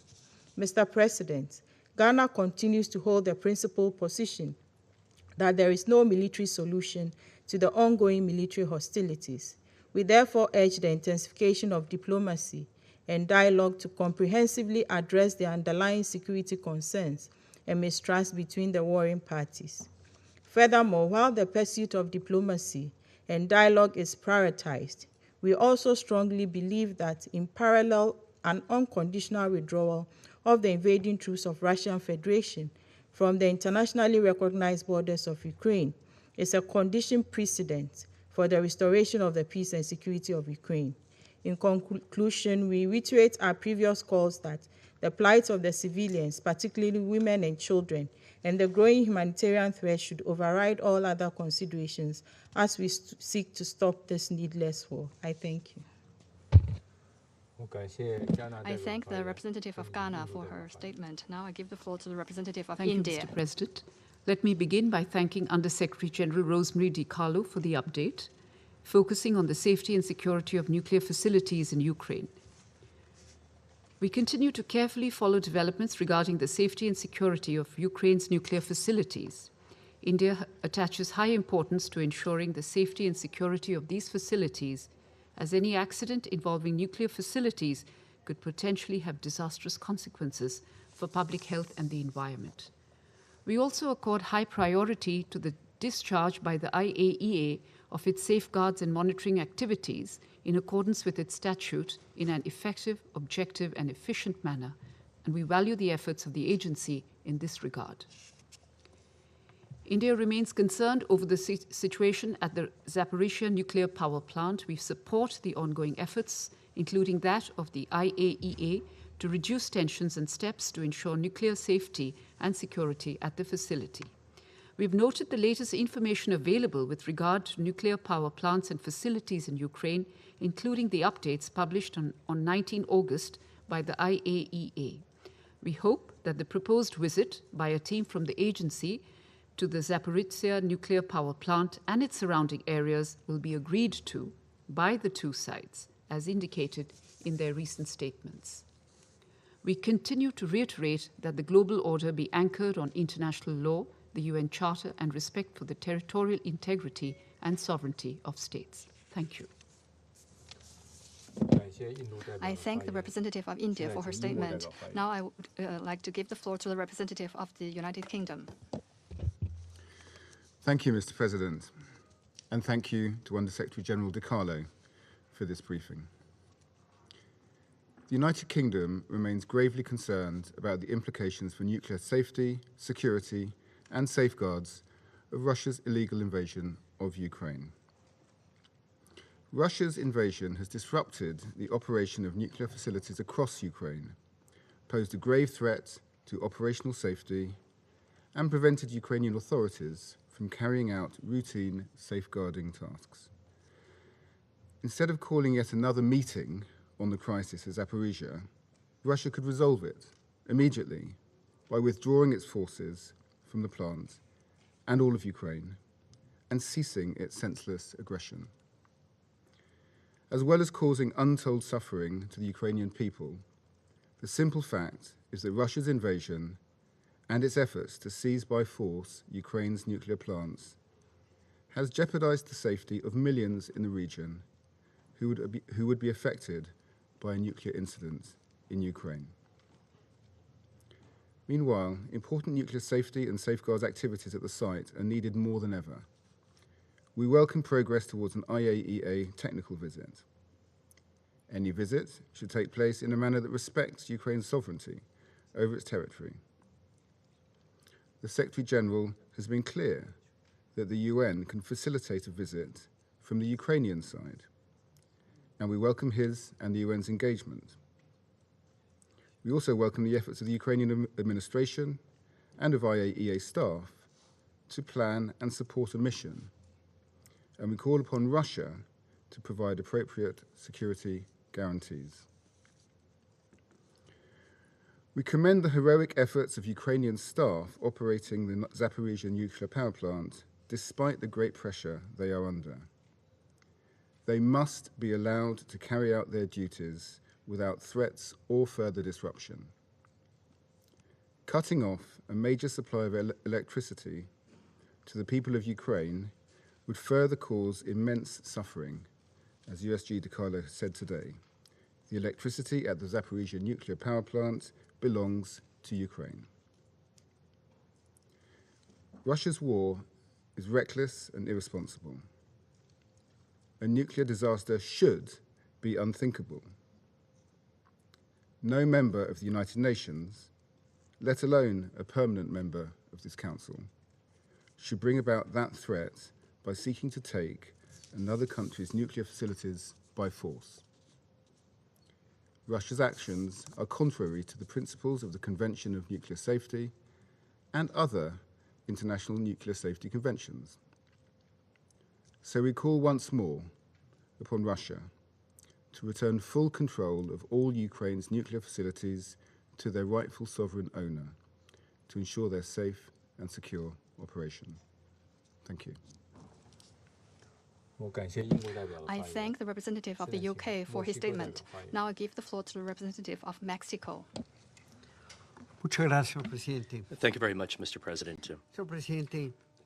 Mr. President, Ghana continues to hold the principled position that there is no military solution to the ongoing military hostilities. We therefore urge the intensification of diplomacy and dialogue to comprehensively address the underlying security concerns and mistrust between the warring parties. Furthermore, while the pursuit of diplomacy and dialogue is prioritized, we also strongly believe that in parallel, an unconditional withdrawal of the invading troops of Russian Federation from the internationally recognized borders of Ukraine is a condition precedent for the restoration of the peace and security of Ukraine. In conclusion, we reiterate our previous calls that the plight of the civilians, particularly women and children, and the growing humanitarian threat should override all other considerations as we seek to stop this needless war. I thank you. I thank the representative of Ghana for her statement. Now I give the floor to the representative of Thank India. you, Mr. President. Let me begin by thanking Under-Secretary General Rosemary DiCarlo for the update, focusing on the safety and security of nuclear facilities in Ukraine. We continue to carefully follow developments regarding the safety and security of Ukraine's nuclear facilities. India attaches high importance to ensuring the safety and security of these facilities, as any accident involving nuclear facilities could potentially have disastrous consequences for public health and the environment. We also accord high priority to the discharge by the IAEA of its safeguards and monitoring activities in accordance with its statute in an effective, objective, and efficient manner, and we value the efforts of the agency in this regard. India remains concerned over the situation at the Zaporiyia nuclear power plant. We support the ongoing efforts, including that of the IAEA, to reduce tensions and steps to ensure nuclear safety and security at the facility. We've noted the latest information available with regard to nuclear power plants and facilities in Ukraine, including the updates published on 19 August by the IAEA. We hope that the proposed visit by a team from the agency to the Zaporiyia nuclear power plant and its surrounding areas will be agreed to by the two sides, as indicated in their recent statements. We continue to reiterate that the global order be anchored on international law, the UN Charter, and respect for the territorial integrity and sovereignty of states. Thank you. I thank the representative of India for her statement. Now I would like to give the floor to the representative of the United Kingdom. Thank you, Mr. President, and thank you to Under-Secretary General DiCarlo for this briefing. The United Kingdom remains gravely concerned about the implications for nuclear safety, security, and safeguards of Russia's illegal invasion of Ukraine. Russia's invasion has disrupted the operation of nuclear facilities across Ukraine, posed a grave threat to operational safety, and prevented Ukrainian authorities from carrying out routine safeguarding tasks. Instead of calling yet another meeting on the crisis at Zaporiyia, Russia could resolve it immediately by withdrawing its forces from the plant and all of Ukraine and ceasing its senseless aggression. As well as causing untold suffering to the Ukrainian people, the simple fact is that Russia's invasion and its efforts to seize by force Ukraine's nuclear plants has jeopardized the safety of millions in the region who would be affected by a nuclear incident in Ukraine. Meanwhile, important nuclear safety and safeguards activities at the site are needed more than ever. We welcome progress towards an IAEA technical visit. Any visit should take place in a manner that respects Ukraine's sovereignty over its territory. The Secretary General has been clear that the UN can facilitate a visit from the Ukrainian side, and we welcome his and the UN's engagement. We also welcome the efforts of the Ukrainian administration and of IAEA staff to plan and support a mission, and we call upon Russia to provide appropriate security guarantees. We commend the heroic efforts of Ukrainian staff operating the Zaporiyia nuclear power plant despite the great pressure they are under. They must be allowed to carry out their duties without threats or further disruption. Cutting off a major supply of electricity to the people of Ukraine would further cause immense suffering, as USG DiCarlo said today. The electricity at the Zaporiyia nuclear power plant belongs to Ukraine. Russia's war is reckless and irresponsible. A nuclear disaster should be unthinkable. No member of the United Nations, let alone a permanent member of this council, should bring about that threat by seeking to take another country's nuclear facilities by force. Russia's actions are contrary to the principles of the Convention of Nuclear Safety and other international nuclear safety conventions. So we call once more upon Russia to return full control of all Ukraine's nuclear facilities to their rightful sovereign owner to ensure their safe and secure operation. Thank you. I thank the representative of the UK for his statement. Now I give the floor to the representative of Mexico. Thank you very much, Mr. President.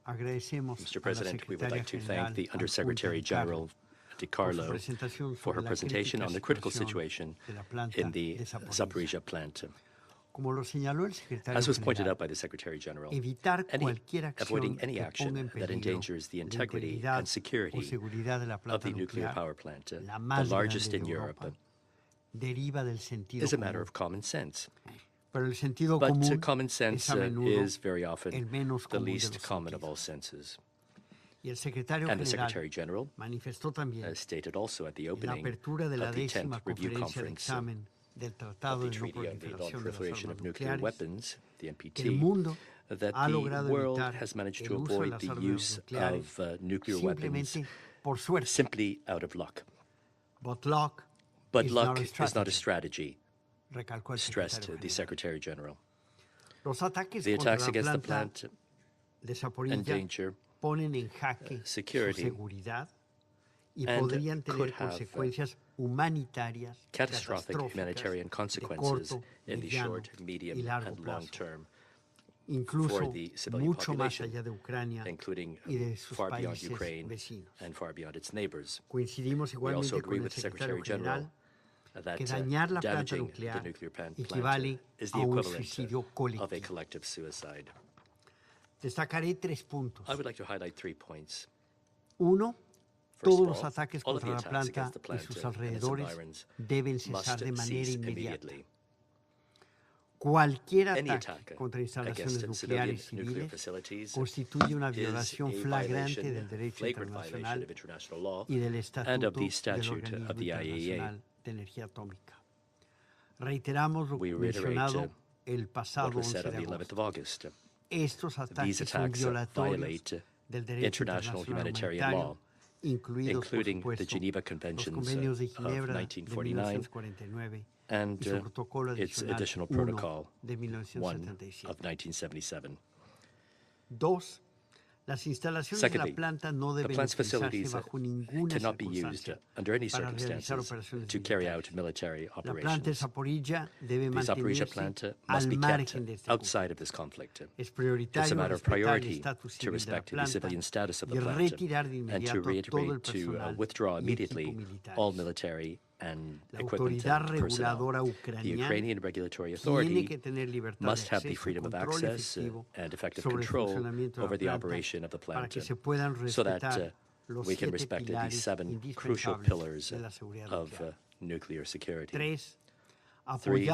Mr. President, we would like to thank the Undersecretary General DiCarlo for her presentation on the critical situation in the Zaporiyia plant. As was pointed out by the Secretary General, avoiding any action that endangers the integrity and security of the nuclear power plant, the largest in Europe, is a matter of common sense. But common sense is very often the least common of all senses. And the Secretary General stated also at the opening of the 10th Review Conference of the Treaty on the Non-Proliferation of Nuclear Weapons, the NPT, that the world has managed to avoid the use of nuclear weapons simply out of luck. But luck is not a strategy, stressed the Secretary General. The attacks against the plant endanger security and could have catastrophic humanitarian consequences in the short, medium, and long term for the civilian population, including far beyond Ukraine and far beyond its neighbors. We also agree with the Secretary General that damaging the nuclear plant is the equivalent of a collective suicide. I would like to highlight 3 points. First of all of the attacks against the plant and its environs must cease immediately. Any attack against civilian nuclear facilities is a flagrant violation of international law and of the statute of the IAEA. We reiterate what was said on the 11th of August. These attacks violate international humanitarian law, including the Geneva Conventions of 1949 and its additional protocol 1 of 1977. Secondly, the plant's facilities cannot be used under any circumstances to carry out military operations. The Zaporiyia plant must be kept outside of this conflict. It's a matter of priority to respect the civilian status of the plant and to reiterate to withdraw immediately all military and equipment personnel. The Ukrainian regulatory authority must have the freedom of access and effective control over the operation of the plant so that we can respect the 7 crucial pillars of nuclear security. 3,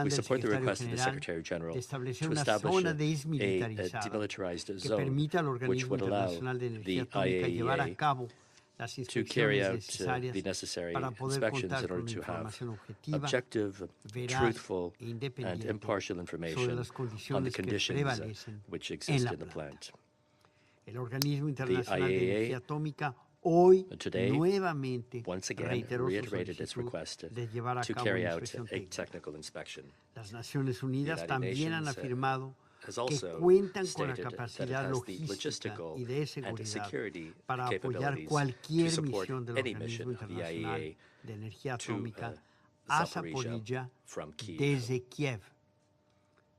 we support the request of the Secretary General to establish a demilitarized zone which would allow the IAEA to carry out the necessary inspections in order to have objective, truthful, and impartial information on the conditions which exist in the plant. The IAEA today once again reiterated its request to carry out a technical inspection. The United Nations has also stated that it has the logistical and security capabilities to support any mission of the IAEA to Zaporiyia from Kiev.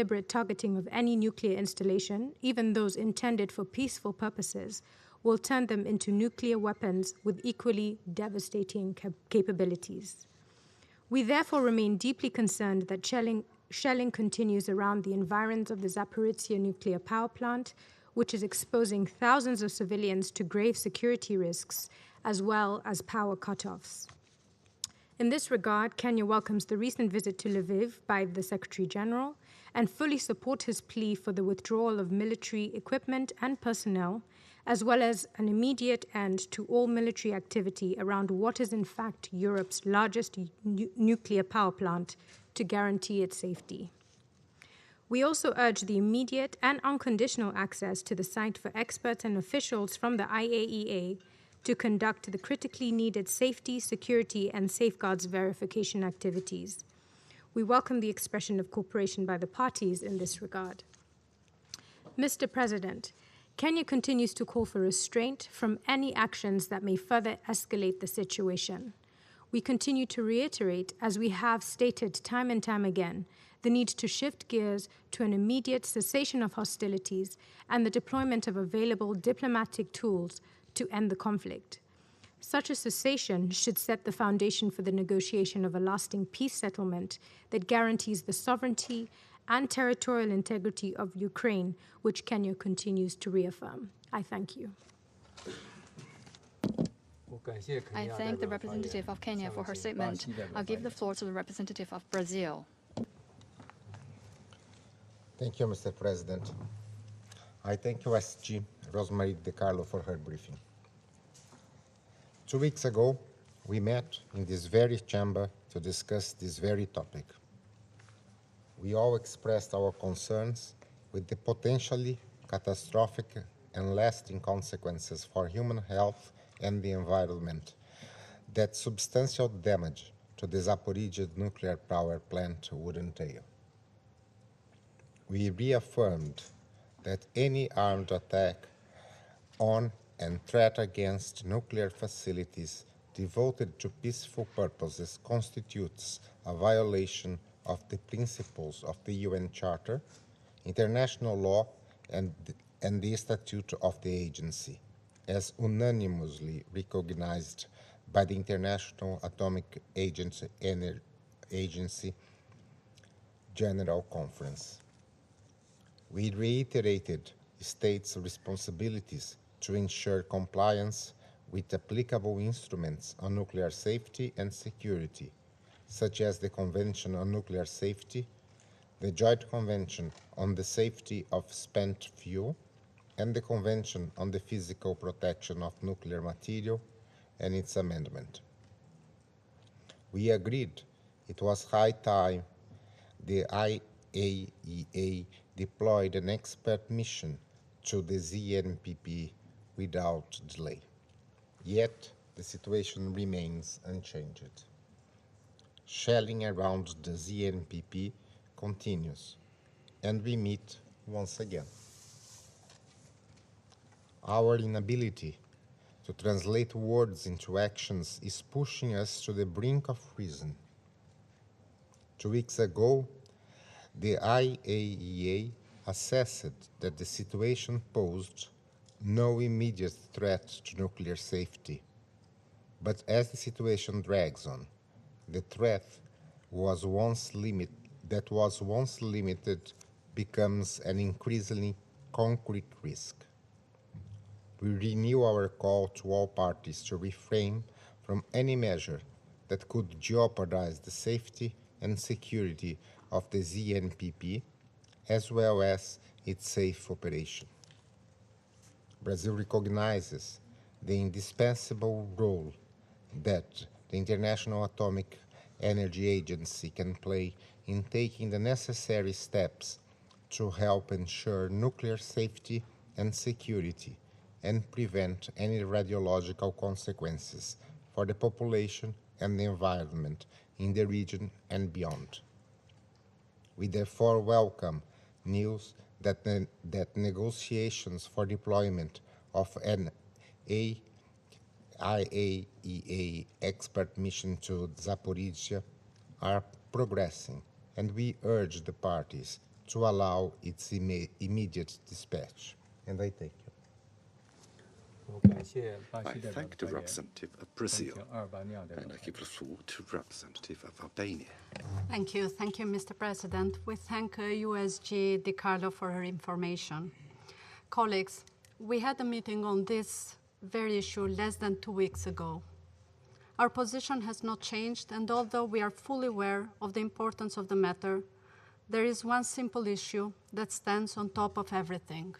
deliberate targeting of any nuclear installation, even those intended for peaceful purposes, will turn them into nuclear weapons with equally devastating capabilities. We therefore remain deeply concerned that shelling continues around the environs of the Zaporiyia nuclear power plant, which is exposing thousands of civilians to grave security risks as well as power cutoffs. In this regard, Kenya welcomes the recent visit to Lviv by the Secretary General and fully supports his plea for the withdrawal of military equipment and personnel, as well as an immediate end to all military activity around what is in fact Europe's largest nuclear power plant to guarantee its safety. We also urge the immediate and unconditional access to the site for experts and officials from the IAEA to conduct the critically needed safety, security, and safeguards verification activities. We welcome the expression of cooperation by the parties in this regard. Mr. President, Kenya continues to call for restraint from any actions that may further escalate the situation. We continue to reiterate, as we have stated time and time again, the need to shift gears to an immediate cessation of hostilities and the deployment of available diplomatic tools to end the conflict. Such a cessation should set the foundation for the negotiation of a lasting peace settlement that guarantees the sovereignty and territorial integrity of Ukraine, which Kenya continues to reaffirm. I thank you. I thank the representative of Kenya for her statement. I'll give the floor to the representative of Brazil. Thank you, Mr. President. I thank USG Rosemary DiCarlo for her briefing. 2 weeks ago, we met in this very chamber to discuss this very topic. We all expressed our concerns with the potentially catastrophic and lasting consequences for human health and the environment that substantial damage to the Zaporiyia nuclear power plant would entail. We reaffirmed that any armed attack on and threat against nuclear facilities devoted to peaceful purposes constitutes a violation of the principles of the UN Charter, international law, and the statute of the agency, as unanimously recognized by the International Atomic Agency General Conference. We reiterated states' responsibilities to ensure compliance with applicable instruments on nuclear safety and security, such as the Convention on Nuclear Safety, the Joint Convention on the Safety of Spent Fuel, and the Convention on the Physical Protection of Nuclear Material and its amendment. We agreed it was high time the IAEA deployed an expert mission to the ZNPP without delay. Yet, the situation remains unchanged. Shelling around the ZNPP continues, and we meet once again. Our inability to translate words into actions is pushing us to the brink of reason. 2 weeks ago, the IAEA assessed that the situation posed no immediate threat to nuclear safety. But as the situation drags on, the threat was once limited becomes an increasingly concrete risk. We renew our call to all parties to refrain from any measure that could jeopardize the safety and security of the ZNPP, as well as its safe operation. Brazil recognizes the indispensable role that the International Atomic Energy Agency can play in taking the necessary steps to help ensure nuclear safety and security and prevent any radiological consequences for the population and the environment in the region and beyond. We therefore welcome news that negotiations for deployment of an IAEA expert mission to Zaporiyia are progressing, and we urge the parties to allow its immediate dispatch. And I thank you. I thank the representative of Brazil, and I give the floor to the representative of Albania. Thank you, Mr. President. We thank USG DiCarlo for her information. Colleagues, we had a meeting on this very issue less than 2 weeks ago. Our position has not changed, and although we are fully aware of the importance of the matter, there is one simple issue that stands on top of everything.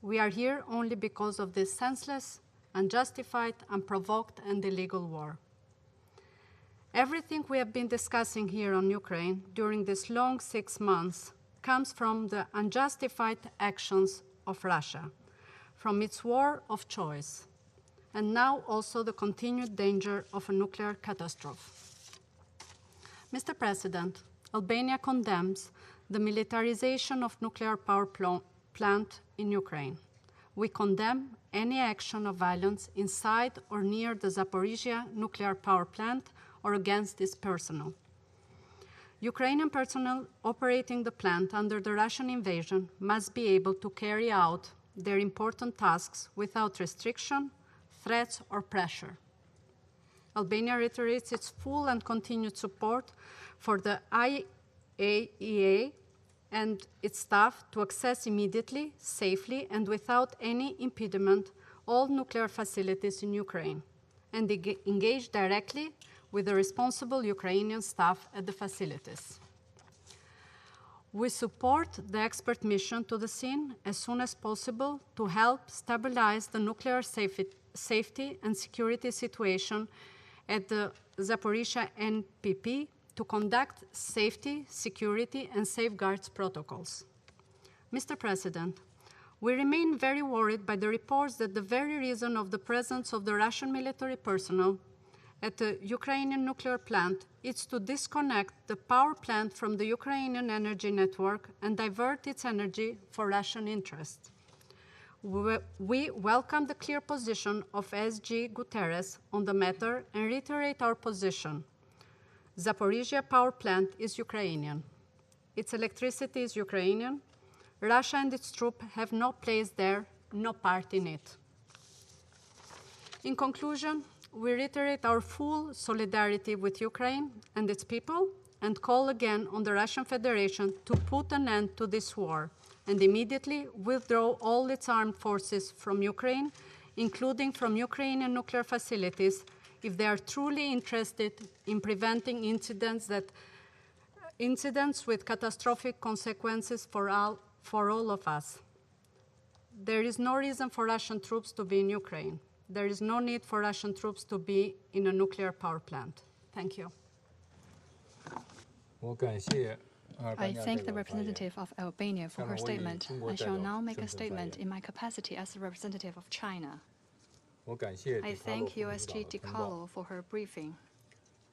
We are here only because of this senseless, unjustified, unprovoked, and illegal war. Everything we have been discussing here on Ukraine during this long 6 months comes from the unjustified actions of Russia, from its war of choice, and now also the continued danger of a nuclear catastrophe. Mr. President, Albania condemns the militarization of nuclear power plant in Ukraine. We condemn any action of violence inside or near the Zaporiyia nuclear power plant or against its personnel. Ukrainian personnel operating the plant under the Russian invasion must be able to carry out their important tasks without restriction, threats, or pressure. Albania reiterates its full and continued support for the IAEA and its staff to access immediately, safely, and without any impediment all nuclear facilities in Ukraine, and engage directly with the responsible Ukrainian staff at the facilities. We support the expert mission to the scene as soon as possible to help stabilize the nuclear safety and security situation at the Zaporizhzhia NPP to conduct safety, security, and safeguards protocols. Mr. President, we remain very worried by the reports that the very reason of the presence of the Russian military personnel at the Ukrainian nuclear plant is to disconnect the power plant from the Ukrainian energy network and divert its energy for Russian interests. We welcome the clear position of SG Guterres on the matter and reiterate our position. Zaporizhzhia power plant is Ukrainian. Its electricity is Ukrainian. Russia and its troops have no place there, no part in it. In conclusion, we reiterate our full solidarity with Ukraine and its people and call again on the Russian Federation to put an end to this war and immediately withdraw all its armed forces from Ukraine, including from Ukrainian nuclear facilities, if they are truly interested in preventing incidents with catastrophic consequences for all of us. There is no reason for Russian troops to be in Ukraine. There is no need for Russian troops to be in a nuclear power plant. Thank you. I thank the representative of Albania for her statement. I shall now make a statement in my capacity as the representative of China. I thank USG DiCarlo for her briefing.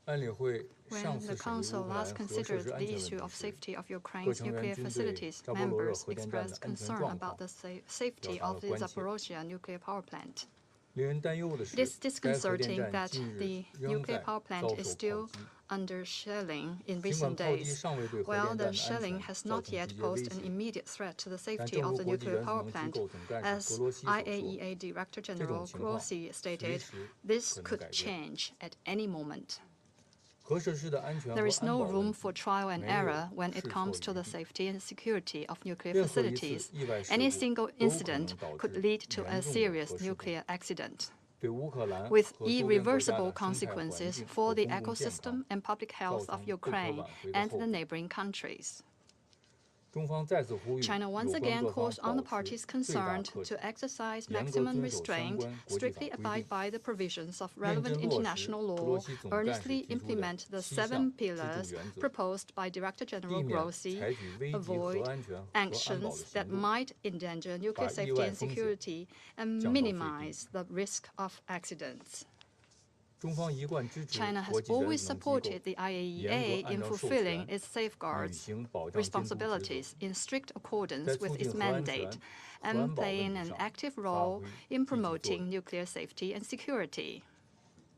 When the Council last considered the issue of safety of Ukraine's nuclear facilities, members expressed concern about the safety of the Zaporozhye nuclear power plant. It is disconcerting that the nuclear power plant is still under shelling in recent days. While the shelling has not yet posed an immediate threat to the safety of the nuclear power plant, as IAEA Director General Grossi stated, this could change at any moment. There is no room for trial and error when it comes to the safety and security of nuclear facilities. Any single incident could lead to a serious nuclear accident, with irreversible consequences for the ecosystem and public health of Ukraine and the neighboring countries. China once again calls on the parties concerned to exercise maximum restraint, strictly abide by the provisions of relevant international law, earnestly implement the 7 pillars proposed by Director General Grossi, avoid actions that might endanger nuclear safety and security, and minimize the risk of accidents. China has always supported the IAEA in fulfilling its safeguards responsibilities in strict accordance with its mandate and playing an active role in promoting nuclear safety and security.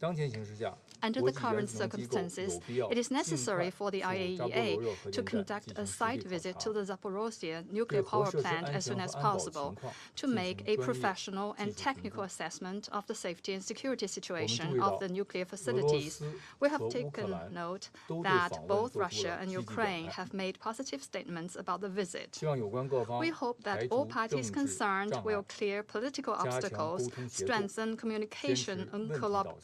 Under the current circumstances, it is necessary for the IAEA to conduct a site visit to the Zaporiyia nuclear power plant as soon as possible to make a professional and technical assessment of the safety and security situation of the nuclear facilities. We have taken note that both Russia and Ukraine have made positive statements about the visit. We hope that all parties concerned will clear political obstacles, strengthen communication and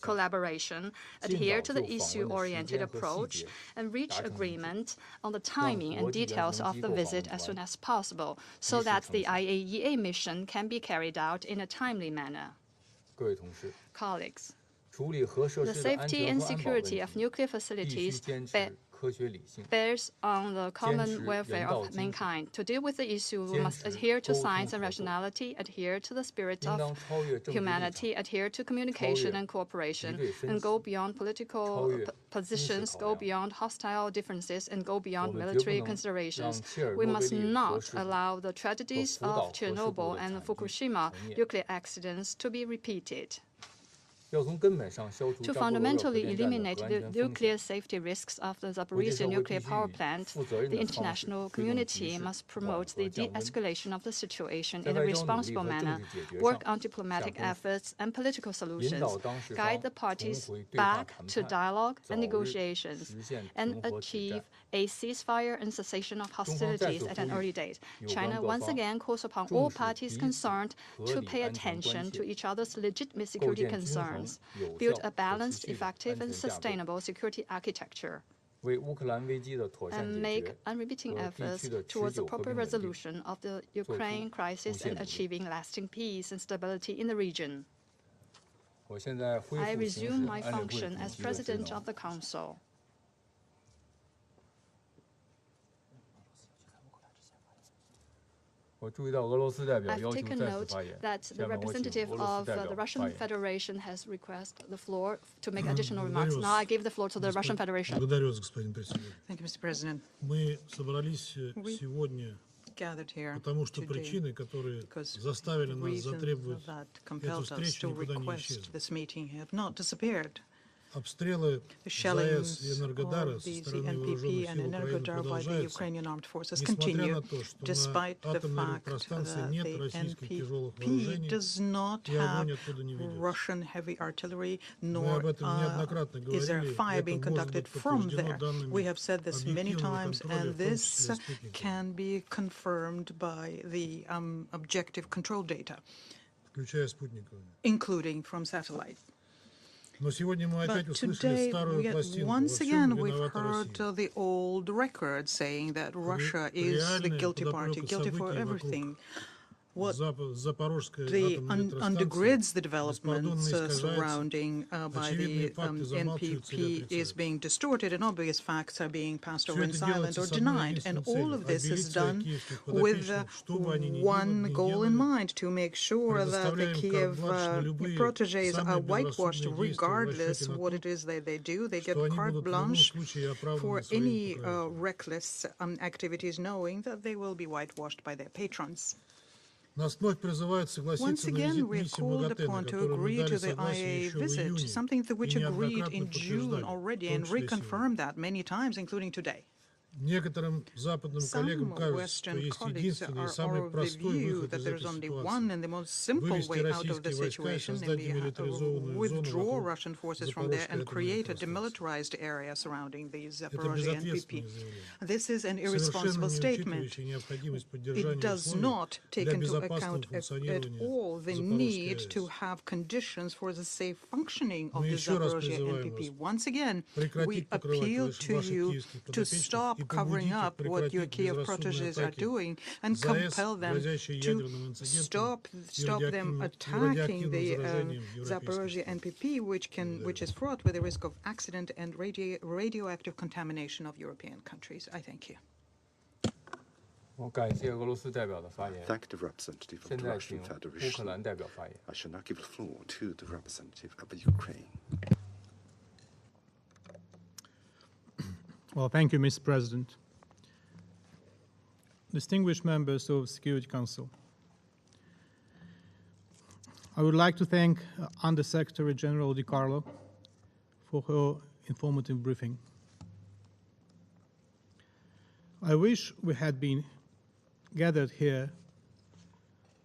collaboration, adhere to the issue-oriented approach, and reach agreement on the timing and details of the visit as soon as possible, so that the IAEA mission can be carried out in a timely manner. Colleagues, the safety and security of nuclear facilities bears on the common welfare of mankind. To deal with the issue, we must adhere to science and rationality, adhere to the spirit of humanity, adhere to communication and cooperation, and go beyond political positions, go beyond hostile differences, and go beyond military considerations. We must not allow the tragedies of Chernobyl and Fukushima nuclear accidents to be repeated. To fundamentally eliminate the nuclear safety risks of the Zaporiyia nuclear power plant, the international community must promote the de-escalation of the situation in a responsible manner, work on diplomatic efforts and political solutions, guide the parties back to dialogue and negotiations, and achieve a ceasefire and cessation of hostilities at an early date. China once again calls upon all parties concerned to pay attention to each other's legitimate security concerns, build a balanced, effective, and sustainable security architecture, and make unremitting efforts towards the proper resolution of the Ukraine crisis and achieving lasting peace and stability in the region. I resume my function as President of the Council. I've taken note that the representative of the Russian Federation has requested the floor to make additional remarks. Now I give the floor to the Russian Federation. Thank you, Mr. President. We gathered here today because reasons that compelled us to request this meeting have not disappeared. The shellings of the NPP and Energodar by the Ukrainian armed forces continue, despite the fact that the NPP does not have Russian heavy artillery, nor is there fire being conducted from there. We have said this many times, and this can be confirmed by the objective control data, including from satellite. But today, once again, we've heard the old record saying that Russia is the guilty party, guilty for everything. What undergirds the developments surrounding by the NPP is being distorted, and obvious facts are being passed over in silence or denied. And all of this is done with one goal in mind, to make sure that the Kiev proteges are whitewashed regardless what it is that they do. They get carte blanche for any reckless activities, knowing that they will be whitewashed by their patrons. Once again, we are called upon to agree to the IAEA visit, something that which agreed in June already, and reconfirmed that many times, including today. Some Western colleagues are of the view that there is only one and the most simple way out of the situation, namely withdraw Russian forces from there and create a demilitarized area surrounding the Zaporiyia NPP. This is an irresponsible statement. It does not take into account at all the need to have conditions for the safe functioning of the Zaporiyia NPP. Once again, we appeal to you to stop covering up what your Kiev proteges are doing and compel them to stop them attacking the Zaporiyia NPP, which is fraught with the risk of accident and radioactive contamination of European countries. I thank you. Thank the representative of the Russian Federation. I shall now give the floor to the representative of Ukraine. Well, thank you, Mr. President. Distinguished members of the Security Council, I would like to thank Under-Secretary General DiCarlo for her informative briefing. I wish we had been gathered here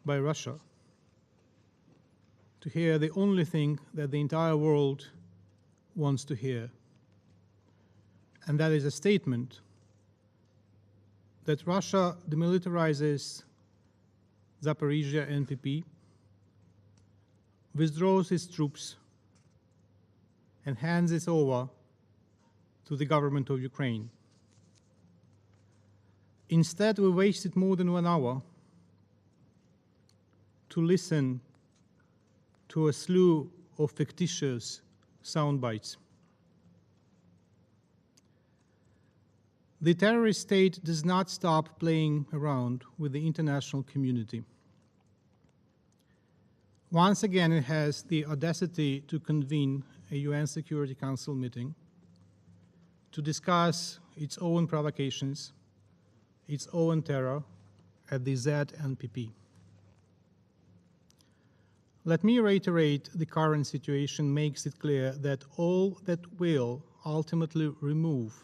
by Russia to hear the only thing that the entire world wants to hear, and that is a statement that Russia demilitarizes Zaporiyia NPP, withdraws its troops, and hands it over to the government of Ukraine. Instead, we wasted more than 1 hour to listen to a slew of fictitious sound bites. The terrorist state does not stop playing around with the international community. Once again, it has the audacity to convene a UN Security Council meeting to discuss its own provocations, its own terror at the ZNPP. Let me reiterate, the current situation makes it clear that all that will ultimately remove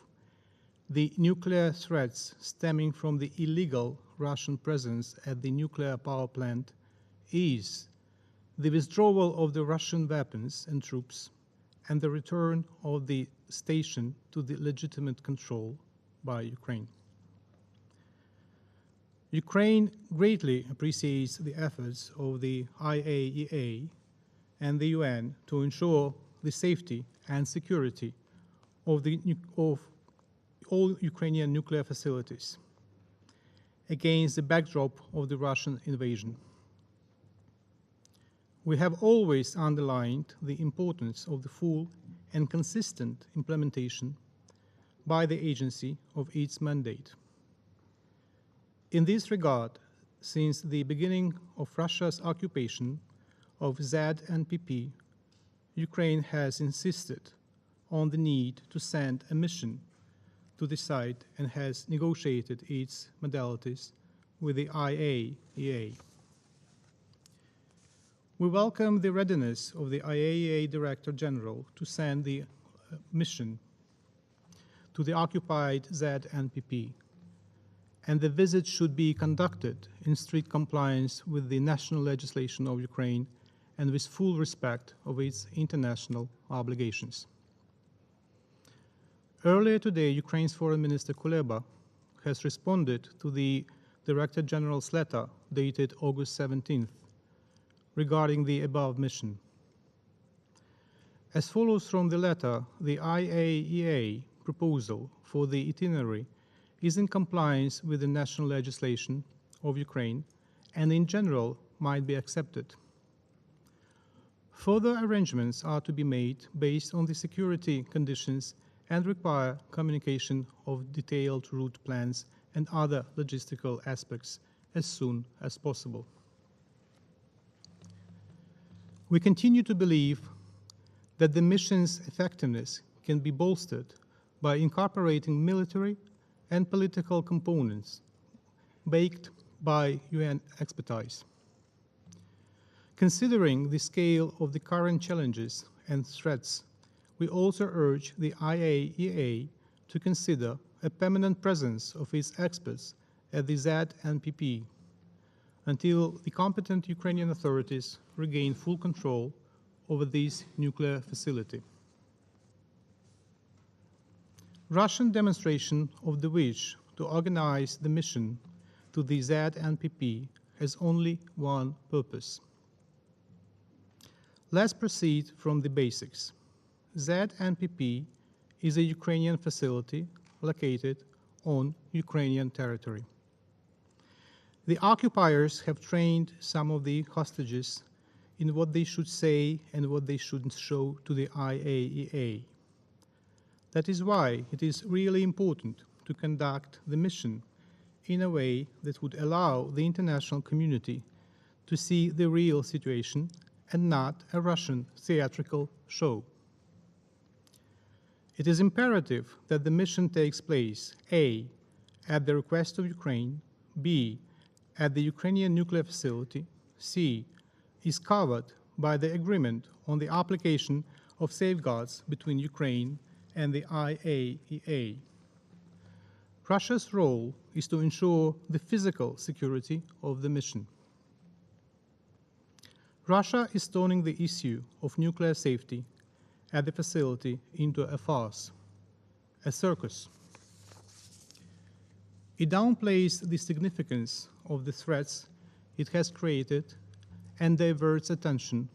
the nuclear threats stemming from the illegal Russian presence at the nuclear power plant is the withdrawal of the Russian weapons and troops and the return of the station to the legitimate control by Ukraine. Ukraine greatly appreciates the efforts of the IAEA and the UN to ensure the safety and security of all Ukrainian nuclear facilities against the backdrop of the Russian invasion. We have always underlined the importance of the full and consistent implementation by the agency of its mandate. In this regard, since the beginning of Russia's occupation of ZNPP, Ukraine has insisted on the need to send a mission to the site and has negotiated its modalities with the IAEA. We welcome the readiness of the IAEA Director General to send the mission to the occupied ZNPP, and the visit should be conducted in strict compliance with the national legislation of Ukraine and with full respect of its international obligations. Earlier today, Ukraine's Foreign Minister Kuleba has responded to the Director General's letter dated August 17th regarding the above mission. As follows from the letter, the IAEA proposal for the itinerary is in compliance with the national legislation of Ukraine and in general might be accepted. Further arrangements are to be made based on the security conditions and require communication of detailed route plans and other logistical aspects as soon as possible. We continue to believe that the mission's effectiveness can be bolstered by incorporating military and political components backed by UN expertise. Considering the scale of the current challenges and threats, we also urge the IAEA to consider a permanent presence of its experts at the ZNPP until the competent Ukrainian authorities regain full control over this nuclear facility. Russian demonstration of the wish to organize the mission to the ZNPP has only one purpose. Let's proceed from the basics. ZNPP is a Ukrainian facility located on Ukrainian territory. The occupiers have trained some of the hostages in what they should say and what they shouldn't show to the IAEA. That is why it is really important to conduct the mission in a way that would allow the international community to see the real situation and not a Russian theatrical show. It is imperative that the mission takes place, A, at the request of Ukraine, B, at the Ukrainian nuclear facility, C, is covered by the agreement on the application of safeguards between Ukraine and the IAEA. Russia's role is to ensure the physical security of the mission. Russia is turning the issue of nuclear safety at the facility into a farce, a circus. It downplays the significance of the threats it has created and diverts attention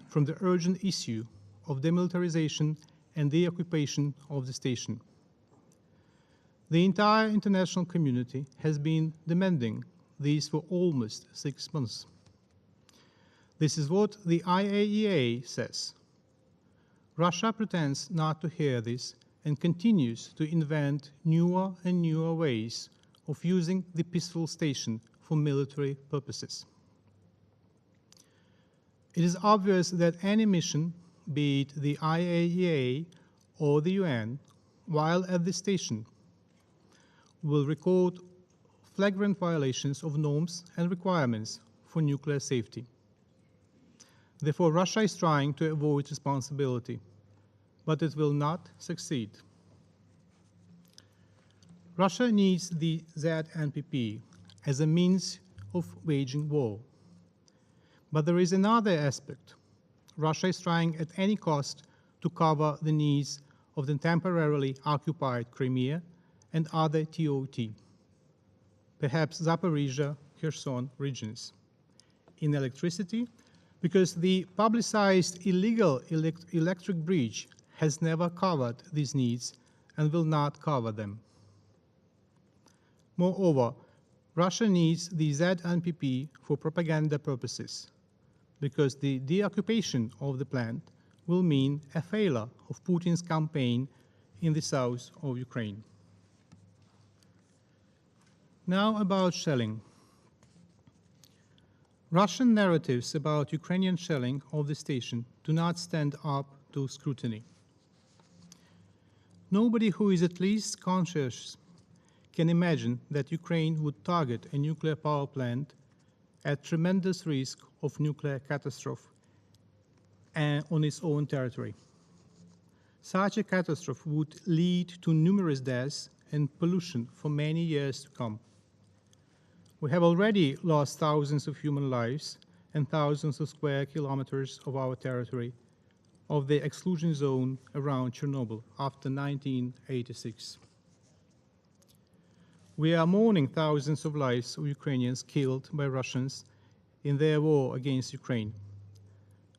from the urgent issue of demilitarization and deoccupation of the station. The entire international community has been demanding this for almost 6 months. This is what the IAEA says. Russia pretends not to hear this and continues to invent newer and newer ways of using the peaceful station for military purposes. It is obvious that any mission, be it the IAEA or the UN, while at the station, will record flagrant violations of norms and requirements for nuclear safety. Therefore, Russia is trying to avoid responsibility, but it will not succeed. Russia needs the ZNPP as a means of waging war. But there is another aspect. Russia is trying at any cost to cover the needs of the temporarily occupied Crimea and other TOT, perhaps Zaporiyia, Kherson regions. In electricity, because the publicized illegal electric bridge has never covered these needs and will not cover them. Moreover, Russia needs the ZNPP for propaganda purposes, because the deoccupation of the plant will mean a failure of Putin's campaign in the south of Ukraine. Now about shelling. Russian narratives about Ukrainian shelling of the station do not stand up to scrutiny. Nobody who is at least conscious can imagine that Ukraine would target a nuclear power plant at tremendous risk of nuclear catastrophe on its own territory. Such a catastrophe would lead to numerous deaths and pollution for many years to come. We have already lost thousands of human lives and thousands of square kilometers of our territory of the exclusion zone around Chernobyl after 1986. We are mourning thousands of lives of Ukrainians killed by Russians in their war against Ukraine.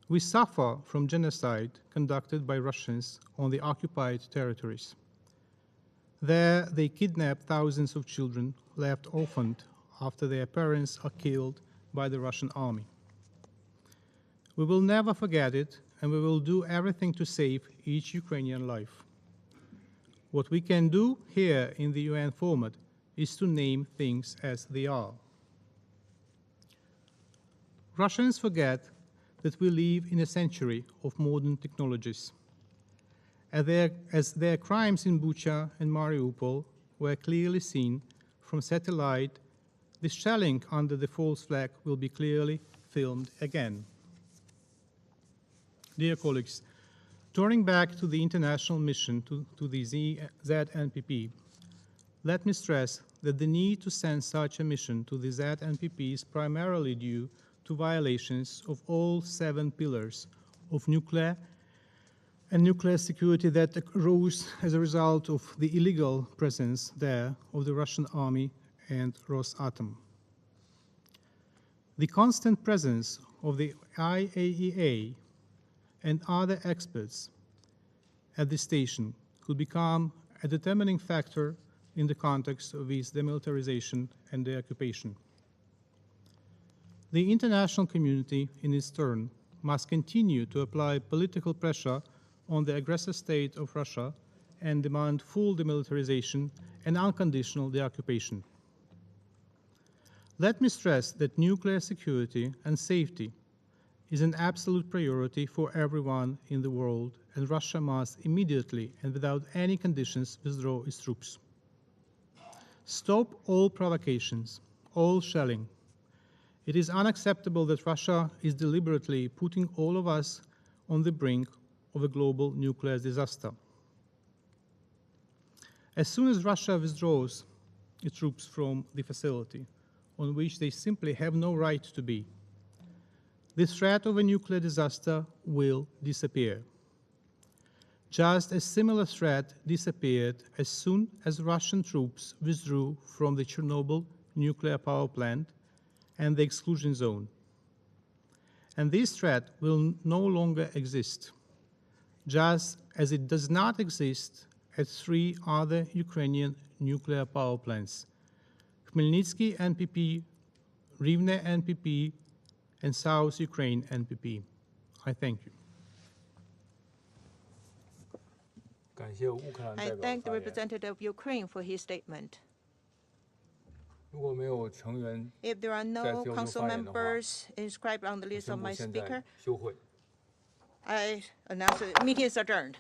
We suffer from genocide conducted by Russians on the occupied territories. There, they kidnap thousands of children left orphaned after their parents are killed by the Russian army. We will never forget it, and we will do everything to save each Ukrainian life. What we can do here in the UN format is to name things as they are. Russians forget that we live in a century of modern technologies. As their crimes in Bucha and Mariupol were clearly seen from satellite, the shelling under the false flag will be clearly filmed again. Dear colleagues, turning back to the international mission to the ZNPP, let me stress that the need to send such a mission to the ZNPP is primarily due to violations of all 7 pillars of nuclear and nuclear security that arose as a result of the illegal presence there of the Russian army and Rosatom. The constant presence of the IAEA and other experts at the station could become a determining factor in the context of its demilitarization and deoccupation. The international community, in its turn, must continue to apply political pressure on the aggressor state of Russia and demand full demilitarization and unconditional deoccupation. Let me stress that nuclear security and safety is an absolute priority for everyone in the world, and Russia must immediately and without any conditions withdraw its troops. Stop all provocations, all shelling. It is unacceptable that Russia is deliberately putting all of us on the brink of a global nuclear disaster. As soon as Russia withdraws its troops from the facility, on which they simply have no right to be, the threat of a nuclear disaster will disappear. Just a similar threat disappeared as soon as Russian troops withdrew from the Chernobyl nuclear power plant and the exclusion zone. And this threat will no longer exist, just as it does not exist at 3 other Ukrainian nuclear power plants: Khmelnytsky NPP, Rivne NPP, and South Ukraine NPP. I thank you. I thank the representative of Ukraine for his statement. If there are no council members inscribed on the list of my speaker, I announce the meeting is adjourned.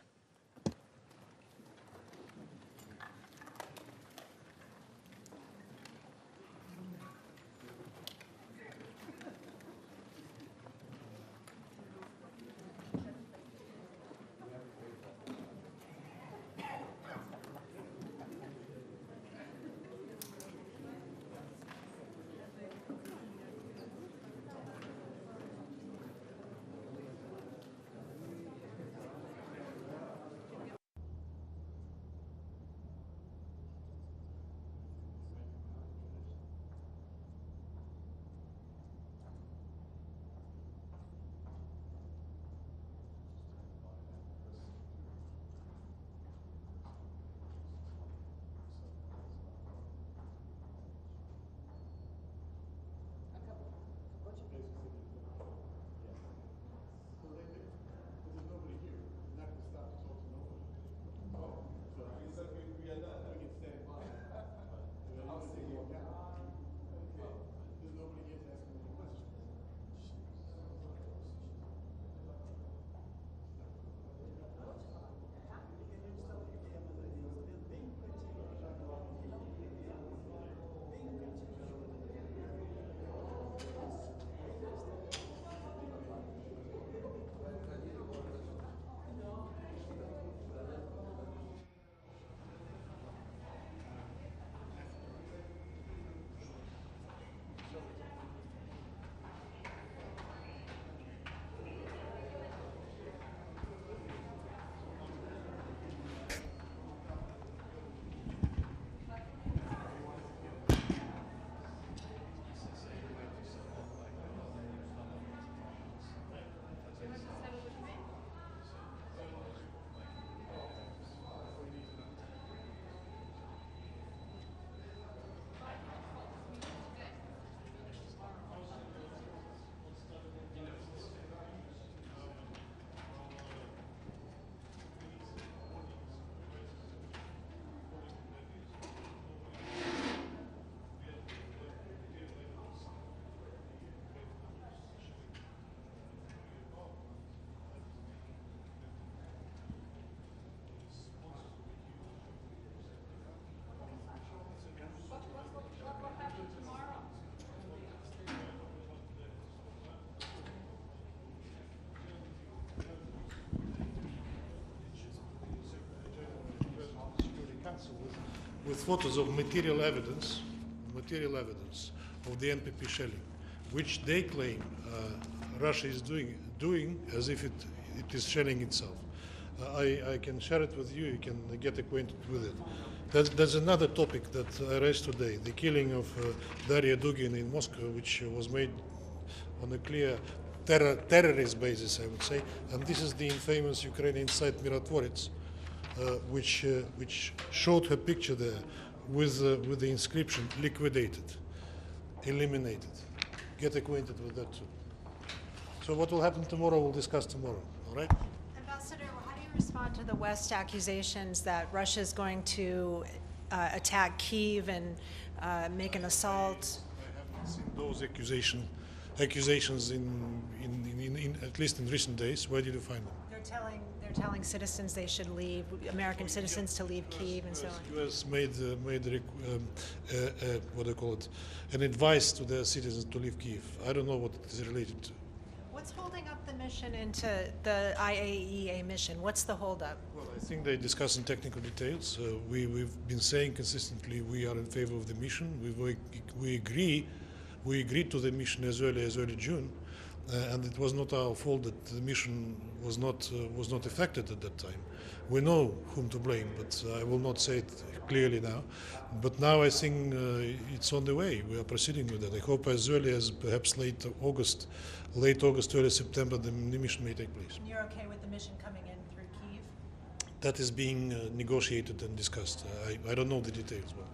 With photos of material evidence of the NPP shelling, which they claim Russia is doing as if it is shelling itself. I can share it with you. You can get acquainted with it. There's another topic that I raised today: the killing of Daria Dugin in Moscow, which was made on a clear terrorist basis, I would say. And this is the infamous Ukrainian site Mirotvorets, which showed her picture there with the inscription "liquidated," eliminated. Get acquainted with that too. So what will happen tomorrow, we'll discuss tomorrow. All right? Ambassador, how do you respond to the West accusations that Russia is going to attack Kyiv and make an assault? I haven't seen those accusations in at least in recent days. Where did you find them? They're telling citizens they should leave, American citizens to leave Kyiv and so on. The U.S. made what do you call it, an advice to their citizens to leave Kyiv. I don't know what it is related to. What's holding up the mission into the IAEA mission? What's the holdup? Well, I think they discuss in technical details. We've been saying consistently we are in favor of the mission. We agreed to the mission as early June, and it was not our fault that the mission was not affected at that time. We know whom to blame, but I will not say it clearly now. But now I think it's on the way. We are proceeding with that. I hope as early as perhaps late August, early September, the mission may take place. And you're okay with the mission coming in through Kyiv? That is being negotiated and discussed. I don't know the details, but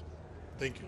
thank you.